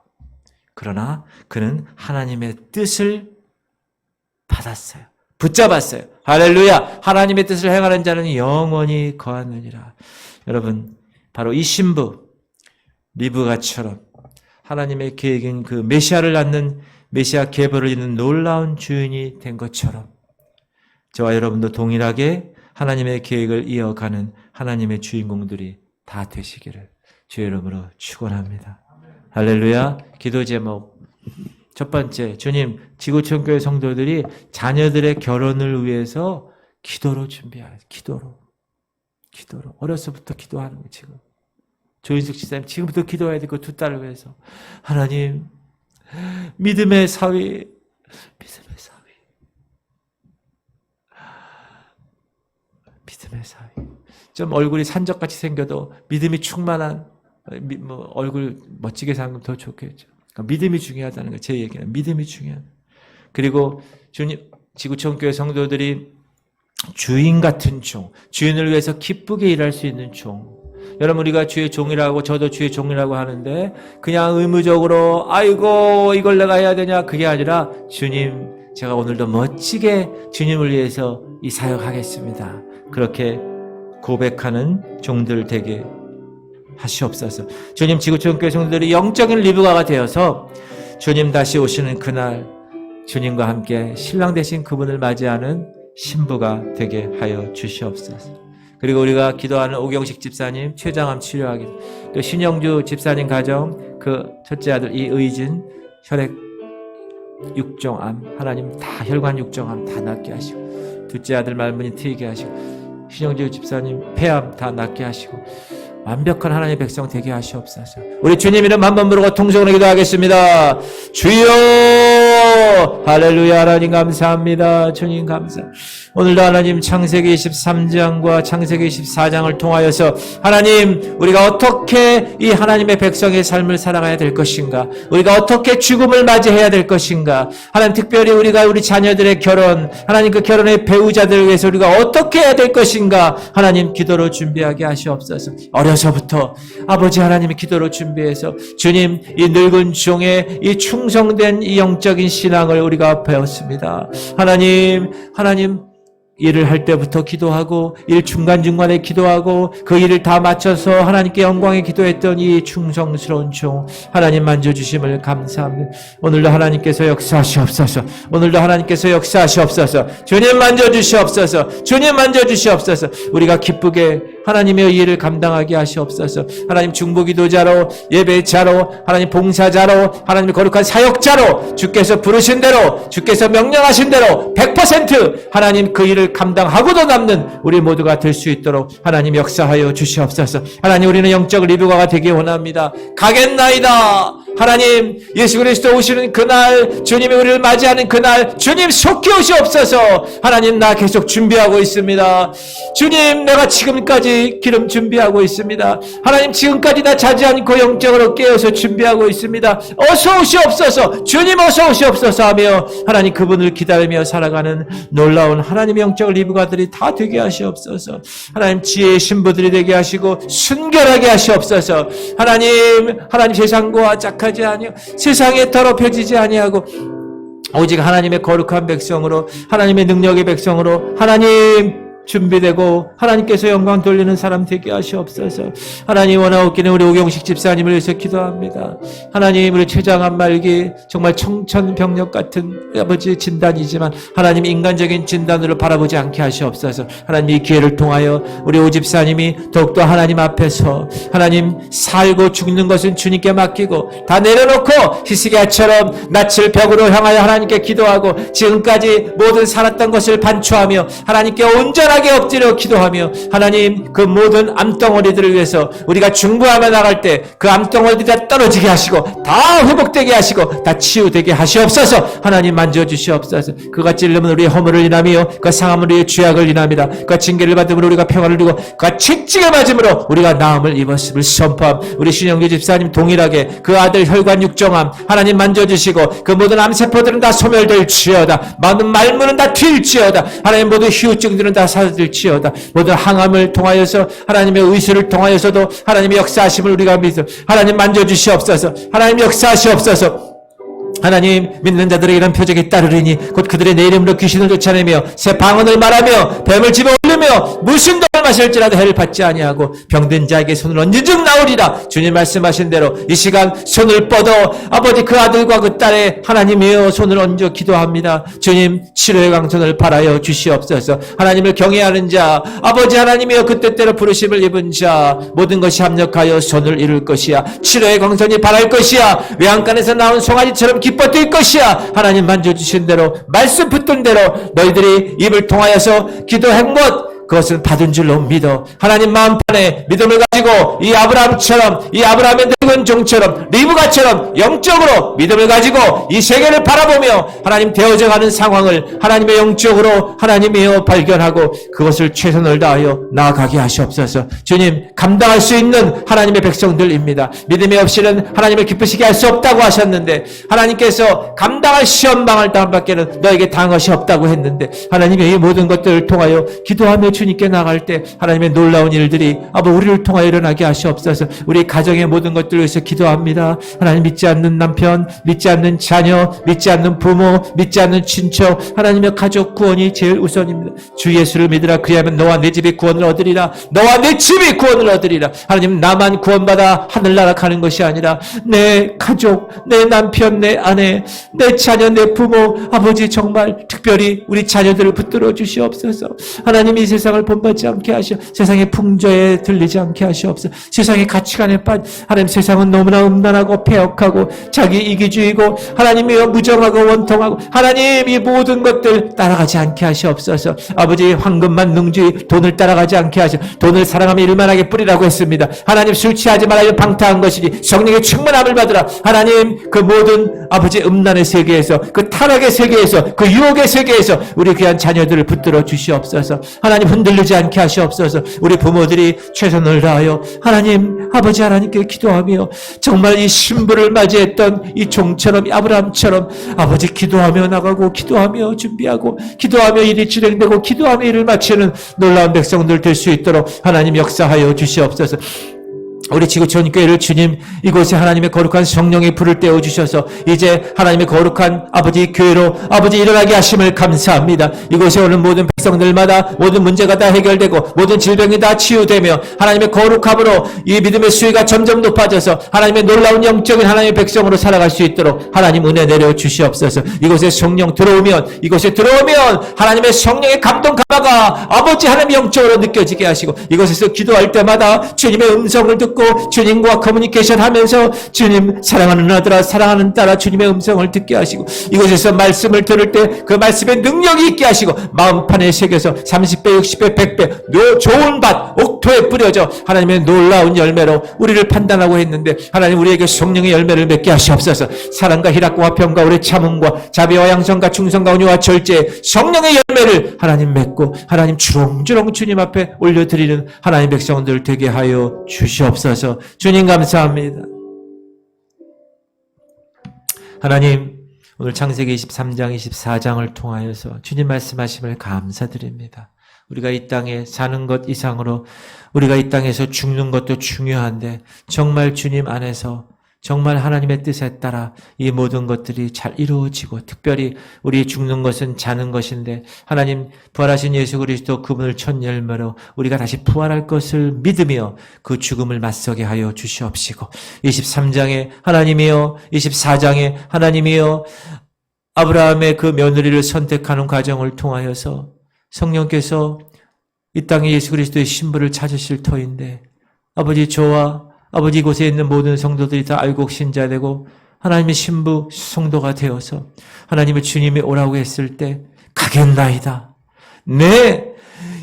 그러나 그는 하나님의 뜻을 받았어요. 붙잡았어요. 할렐루야. 하나님의 뜻을 행하는 자는 영원히 거하느니라. 여러분, 바로 이 신부 리브가처럼 하나님의 계획인 그 메시아를 낳는 메시아 계보를 잇는 놀라운 주인이 된 것처럼 저와 여러분도 동일하게 하나님의 계획을 이어가는 하나님의 주인공들이 다 되시기를 주의 이름으로 축원합니다. 할렐루야. 기도 제목 첫 번째, 주님, 지구촌교회 성도들이 자녀들의 결혼을 위해서 기도로 준비해야 돼. 기도로. 어려서부터 기도하는 거 지금. 조인숙 집사님 지금부터 기도해야 되고 두 딸을 위해서. 하나님, 믿음의 사위. 좀 얼굴이 산적같이 생겨도 믿음이 충만한 얼굴 멋지게 사는 건 더 좋겠죠. 그러니까 믿음이 중요하다는 거예요. 제 얘기는 믿음이 중요하다. 그리고 주님, 지구촌교회 성도들이 주인 같은 종, 주인을 위해서 기쁘게 일할 수 있는 종. 여러분, 우리가 주의 종이라고, 저도 주의 종이라고 하는데 그냥 의무적으로 아이고 이걸 내가 해야 되냐, 그게 아니라 주님, 제가 오늘도 멋지게 주님을 위해서 이 사역하겠습니다. 그렇게 고백하는 종들 되게 하시옵소서. 주님, 지구촌교회 성도들이 영적인 리브가가 되어서 주님 다시 오시는 그날 주님과 함께 신랑 되신 그분을 맞이하는 신부가 되게 하여 주시옵소서. 그리고 우리가 기도하는 오경식 집사님 췌장암 치료하기, 또 신영주 집사님 가정 그 첫째 아들 이의진 혈액 육종암, 하나님 다 혈관 육종암 다 낫게 하시고, 둘째 아들 말문이 트이게 하시고, 신영주 집사님 폐암 다 낫게 하시고, 완벽한 하나님의 백성 되게 하시옵소서. 우리 주님 이름 한 번 부르고 통성으로 기도하겠습니다. 주여, 할렐루야. 하나님 감사합니다. 주님 감사. 오늘도 하나님 창세기 23장과 창세기 24장을 통하여서 하나님, 우리가 어떻게 이 하나님의 백성의 삶을 살아가야 될 것인가, 우리가 어떻게 죽음을 맞이해야 될 것인가, 하나님 특별히 우리가 우리 자녀들의 결혼, 하나님 그 결혼의 배우자들을 위해서 우리가 어떻게 해야 될 것인가, 하나님 기도로 준비하게 하시옵소서. 어려서부터 아버지 하나님의 기도로 준비해서 주님, 이 늙은 종의 이 충성된 이 영적인 신앙을 우리가 배웠습니다. 하나님 일을 할 때부터 기도하고 일 중간중간에 기도하고 그 일을 다 마쳐서 하나님께 영광에 기도했던 이 충성스러운 종 하나님 만져주심을 감사합니다. 오늘도 하나님께서 역사하시옵소서. 오늘도 하나님께서 역사하시옵소서. 주님 만져주시옵소서. 주님 만져주시옵소서. 우리가 기쁘게 하나님의 일을 감당하게 하시옵소서. 하나님 중보기도자로, 예배자로, 하나님 봉사자로, 하나님의 거룩한 사역자로 주께서 부르신 대로, 주께서 명령하신 대로 100% 하나님 그 일을 감당하고도 남는 우리 모두가 될 수 있도록 하나님 역사하여 주시옵소서. 하나님, 우리는 영적 리브가가 되기 원합니다. 가겠나이다. 하나님, 예수 그리스도 오시는 그날, 주님이 우리를 맞이하는 그날, 주님 속히 오시옵소서. 하나님, 나 계속 준비하고 있습니다. 주님, 내가 지금까지 기름 준비하고 있습니다. 하나님, 지금까지 나 자지 않고 영적으로 깨어서 준비하고 있습니다. 어서 오시옵소서. 주님 어서 오시옵소서 하며 하나님 그분을 기다리며 살아가는 놀라운 하나님의 영적 리브가들이 다 되게 하시옵소서. 하나님, 지혜의 신부들이 되게 하시고 순결하게 하시옵소서. 하나님 세상과 짝하지 아니하고 세상에 더럽혀지지 아니하고 오직 하나님의 거룩한 백성으로, 하나님의 능력의 백성으로, 하나님 준비되고 하나님께서 영광 돌리는 사람 되게 하시옵소서. 하나님 원하옵기는 우리 오경식 집사님을 위해서 기도합니다. 하나님 우리 췌장암 말기 정말 청천벽력 같은 아버지 진단이지만 하나님 인간적인 진단으로 바라보지 않게 하시옵소서. 하나님 이 기회를 통하여 우리 오 집사님이 더욱더 하나님 앞에서 하나님 살고 죽는 것은 주님께 맡기고 다 내려놓고 히스기야처럼 낯을 벽으로 향하여 하나님께 기도하고 지금까지 모든 살았던 것을 반추하며 하나님께 온전하게 엎드려 기도하며 하나님 그 모든 암덩어리들을 위해서 우리가 중보하며 나갈 때 그 암덩어리들이 다 떨어지게 하시고 다 회복되게 하시고 다 치유되게 하시옵소서. 하나님 만져주시옵소서. 그가 찔르면 우리의 허물을 인하며 그 상함은 우리의 죄악을 인합니다. 그 징계를 받음으로 우리가 평화를 누리고 그 채찍에 맞음으로 우리가 나음을 입었음을 선포함. 우리 신영규 집사님 동일하게 그 아들 혈관 육정암 하나님 만져주시고 그 모든 암세포들은 다 소멸될지어다. 모든 말문은 다 튈지어다. 하나님 모든 희우증들은 다 사라질지어다. 모든 항암을 통하여서 하나님의 의술을 통하여서도 하나님의 역사하심을 우리가 믿어 하나님 만져주시옵소서. 하나님 역사하시옵소서. 하나님 믿는 자들에게는 표적이 따르리니 곧 그들의 내 이름으로 귀신을 쫓아내며 새 방언을 말하며 뱀을 집어올리며 무슨 독을 마실지라도 해를 받지 아니하고 병든 자에게 손을 얹은즉 나오리라. 주님 말씀하신 대로 이 시간 손을 뻗어 아버지 그 아들과 그 딸의 하나님이여 손을 얹어 기도합니다. 주님 치료의 강선을 바라여 주시옵소서. 하나님을 경외하는 자 아버지 하나님이여 그 때때로 부르심을 입은 자 모든 것이 합력하여 손을 이룰 것이야. 치료의 강선이 바랄 것이야. 외양간에서 나온 송아지처럼 기뻐 뛸 것이야. 하나님 만져주신 대로 말씀 붙든 대로 너희들이 입을 통하여서 기도한 것 그것은 받은 줄로 믿어. 하나님 마음판에 믿음을 가지고 이 아브라함처럼 이 아브라함의 늙은 종처럼 리브가처럼 영적으로 믿음을 가지고 이 세계를 바라보며 하나님 되어져가는 상황을 하나님의 영적으로 하나님이여 발견하고 그것을 최선을 다하여 나아가게 하시옵소서. 주님 감당할 수 있는 하나님의 백성들입니다. 믿음이 없이는 하나님을 기쁘시게 할 수 없다고 하셨는데 하나님께서 감당할 시험방을 당함밖에는 너에게 당한 것이 없다고 했는데 하나님의 이 모든 것들을 통하여 기도하며 주님께 나갈 때 하나님의 놀라운 일들이 우리를 통하여 일어나게 하시옵소서. 우리 가정의 모든 것들을 위해서 기도합니다. 하나님 믿지 않는 남편, 믿지 않는 자녀, 믿지 않는 부모, 믿지 않는 친척 하나님의 가족 구원이 제일 우선입니다. 주 예수를 믿으라. 그리하면 너와 내 집이 구원을 얻으리라. 너와 내 집이 구원을 얻으리라. 하나님 나만 구원받아 하늘나라 가는 것이 아니라 내 가족, 내 남편, 내 아내, 내 자녀, 내 부모 아버지 정말 특별히 우리 자녀들을 붙들어 주시옵소서. 하나님 이 세상을 본받지 않게 하시오. 세상의 풍조에 들리지 않게 하시옵소서. 세상의 가치관에 빠져 하나님 세상은 너무나 음란하고 폐역하고 자기 이기주의고 하나님이여 무정하고 원통하고 하나님 이 모든 것들 따라가지 않게 하시옵소서. 아버지 황금만 능주의 돈을 따라가지 않게 하시오. 돈을 사랑하며 일만하게 뿌리라고 했습니다. 하나님 술 취하지 말아요. 방탕한 것이니 성령의 충만함을 받으라. 하나님 그 모든 아버지 음란의 세계에서 그 타락의 세계에서 그 유혹의 세계에서 우리 귀한 자녀들을 붙들어 주시옵소서. 하나님 흔들리지 않게 하시옵소서. 우리 부모들이 최선을 다하여 하나님 아버지 하나님께 기도하며 정말 이 신부를 맞이했던 이 종처럼 아브라함처럼 아버지 기도하며 나가고 기도하며 준비하고 기도하며 일이 진행되고 기도하며 일을 마치는 놀라운 백성들 될 수 있도록 하나님 역사하여 주시옵소서. 우리 지구촌교회를 주님 이곳에 하나님의 거룩한 성령의 불을 떼어주셔서 이제 하나님의 거룩한 아버지 교회로 아버지 일어나게 하심을 감사합니다. 이곳에 오는 모든 백성들마다 모든 문제가 다 해결되고 모든 질병이 다 치유되며 하나님의 거룩함으로 이 믿음의 수위가 점점 높아져서 하나님의 놀라운 영적인 하나님의 백성으로 살아갈 수 있도록 하나님 은혜 내려 주시옵소서. 이곳에 성령 들어오면 이곳에 들어오면 하나님의 성령의 감동 감화가 아버지 하나님 영적으로 느껴지게 하시고 이곳에서 기도할 때마다 주님의 음성을 듣고 주님과 커뮤니케이션 하면서 주님 사랑하는 아들아 사랑하는 딸아 주님의 음성을 듣게 하시고 이곳에서 말씀을 들을 때 그 말씀의 능력이 있게 하시고 마음판에 새겨서 30배 60배 100배 좋은 밭 옥토에 뿌려져 하나님의 놀라운 열매로 우리를 판단하고 했는데 하나님 우리에게 성령의 열매를 맺게 하시옵소서. 사랑과 희락과 화평과 우리 참음과 자비와 양성과 충성과 온유와 절제 성령의 열매를 하나님 맺고 하나님 주렁주렁 주님 앞에 올려드리는 하나님 백성들 되게 하여 주시옵소서. 주님 감사합니다. 하나님 오늘 창세기 23장 24장을 통하여서 주님 말씀하심을 감사드립니다. 우리가 이 땅에 사는 것 이상으로 우리가 이 땅에서 죽는 것도 중요한데 정말 주님 안에서 정말 하나님의 뜻에 따라 이 모든 것들이 잘 이루어지고 특별히 우리 죽는 것은 자는 것인데 하나님 부활하신 예수 그리스도 그분을 첫 열매로 우리가 다시 부활할 것을 믿으며 그 죽음을 맞서게 하여 주시옵시고 23장에 하나님이여 24장에 하나님이여 아브라함의 그 며느리를 선택하는 과정을 통하여서 성령께서 이 땅에 예수 그리스도의 신부를 찾으실 터인데 아버지 저와 아버지 이곳에 있는 모든 성도들이 다 알곡 신자되고 하나님의 신부 성도가 되어서 하나님의 주님이 오라고 했을 때 가겠나이다. 네,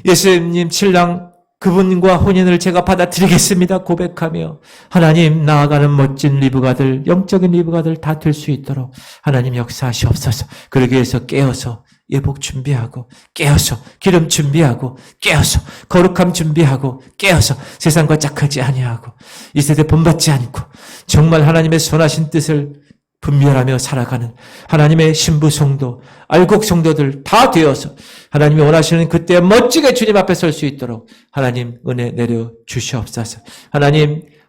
예수님 신랑 그분과 혼인을 제가 받아들이겠습니다 고백하며 하나님 나아가는 멋진 리브가들 영적인 리브가들 다 될 수 있도록 하나님 역사하시옵소서. 그러기 위해서 깨어서 예복 준비하고 깨어서 기름 준비하고 깨어서 거룩함 준비하고 깨어서 세상과 짝하지 아니하고 이 세대 본받지 않고 정말 하나님의 선하신 뜻을 분별하며 살아가는 하나님의 신부 성도, 알곡 성도들 다 되어서 하나님이 원하시는 그때 멋지게 주님 앞에 설 수 있도록 하나님 은혜 내려 주시옵소서.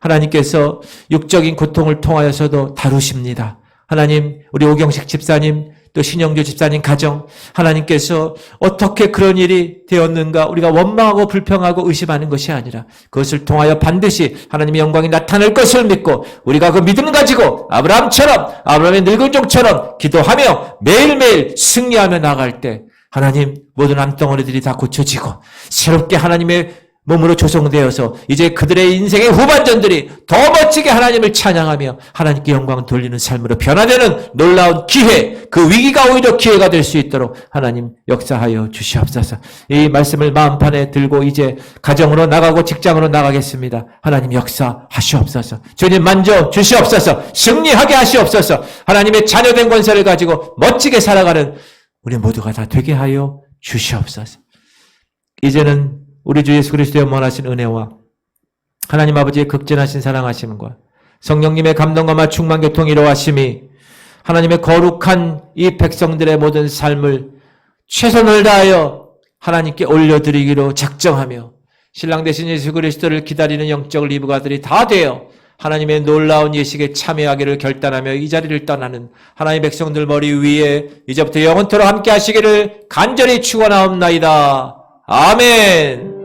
하나님께서 육적인 고통을 통하여서도 다루십니다. 하나님 우리 오경식 집사님 또 신영주 집사님 가정 하나님께서 어떻게 그런 일이 되었는가 우리가 원망하고 불평하고 의심하는 것이 아니라 그것을 통하여 반드시 하나님의 영광이 나타날 것을 믿고 우리가 그 믿음을 가지고 아브라함의 늙은 종처럼 기도하며 매일매일 승리하며 나아갈 때 하나님 모든 암덩어리들이 다 고쳐지고 새롭게 하나님의 몸으로 조성되어서 이제 그들의 인생의 후반전들이 더 멋지게 하나님을 찬양하며 하나님께 영광을 돌리는 삶으로 변화되는 놀라운 기회, 그 위기가 오히려 기회가 될 수 있도록 하나님 역사하여 주시옵소서. 이 말씀을 마음판에 들고 이제 가정으로 나가고 직장으로 나가겠습니다. 하나님 역사하시옵소서. 주님 만져 주시옵소서. 승리하게 하시옵소서. 하나님의 자녀된 권세를 가지고 멋지게 살아가는 우리 모두가 다 되게 하여 주시옵소서. 이제는 우리 주 예수 그리스도의 원하신 은혜와 하나님 아버지의 극진하신 사랑하심과 성령님의 감동과 충만 교통 이루하심이 하나님의 거룩한 이 백성들의 모든 삶을 최선을 다하여 하나님께 올려드리기로 작정하며 신랑 되신 예수 그리스도를 기다리는 영적 리브가들이 다 되어 하나님의 놀라운 예식에 참여하기를 결단하며 이 자리를 떠나는 하나님의 백성들 머리 위에 이제부터 영원토록 함께 하시기를 간절히 축원하옵나이다. 아멘.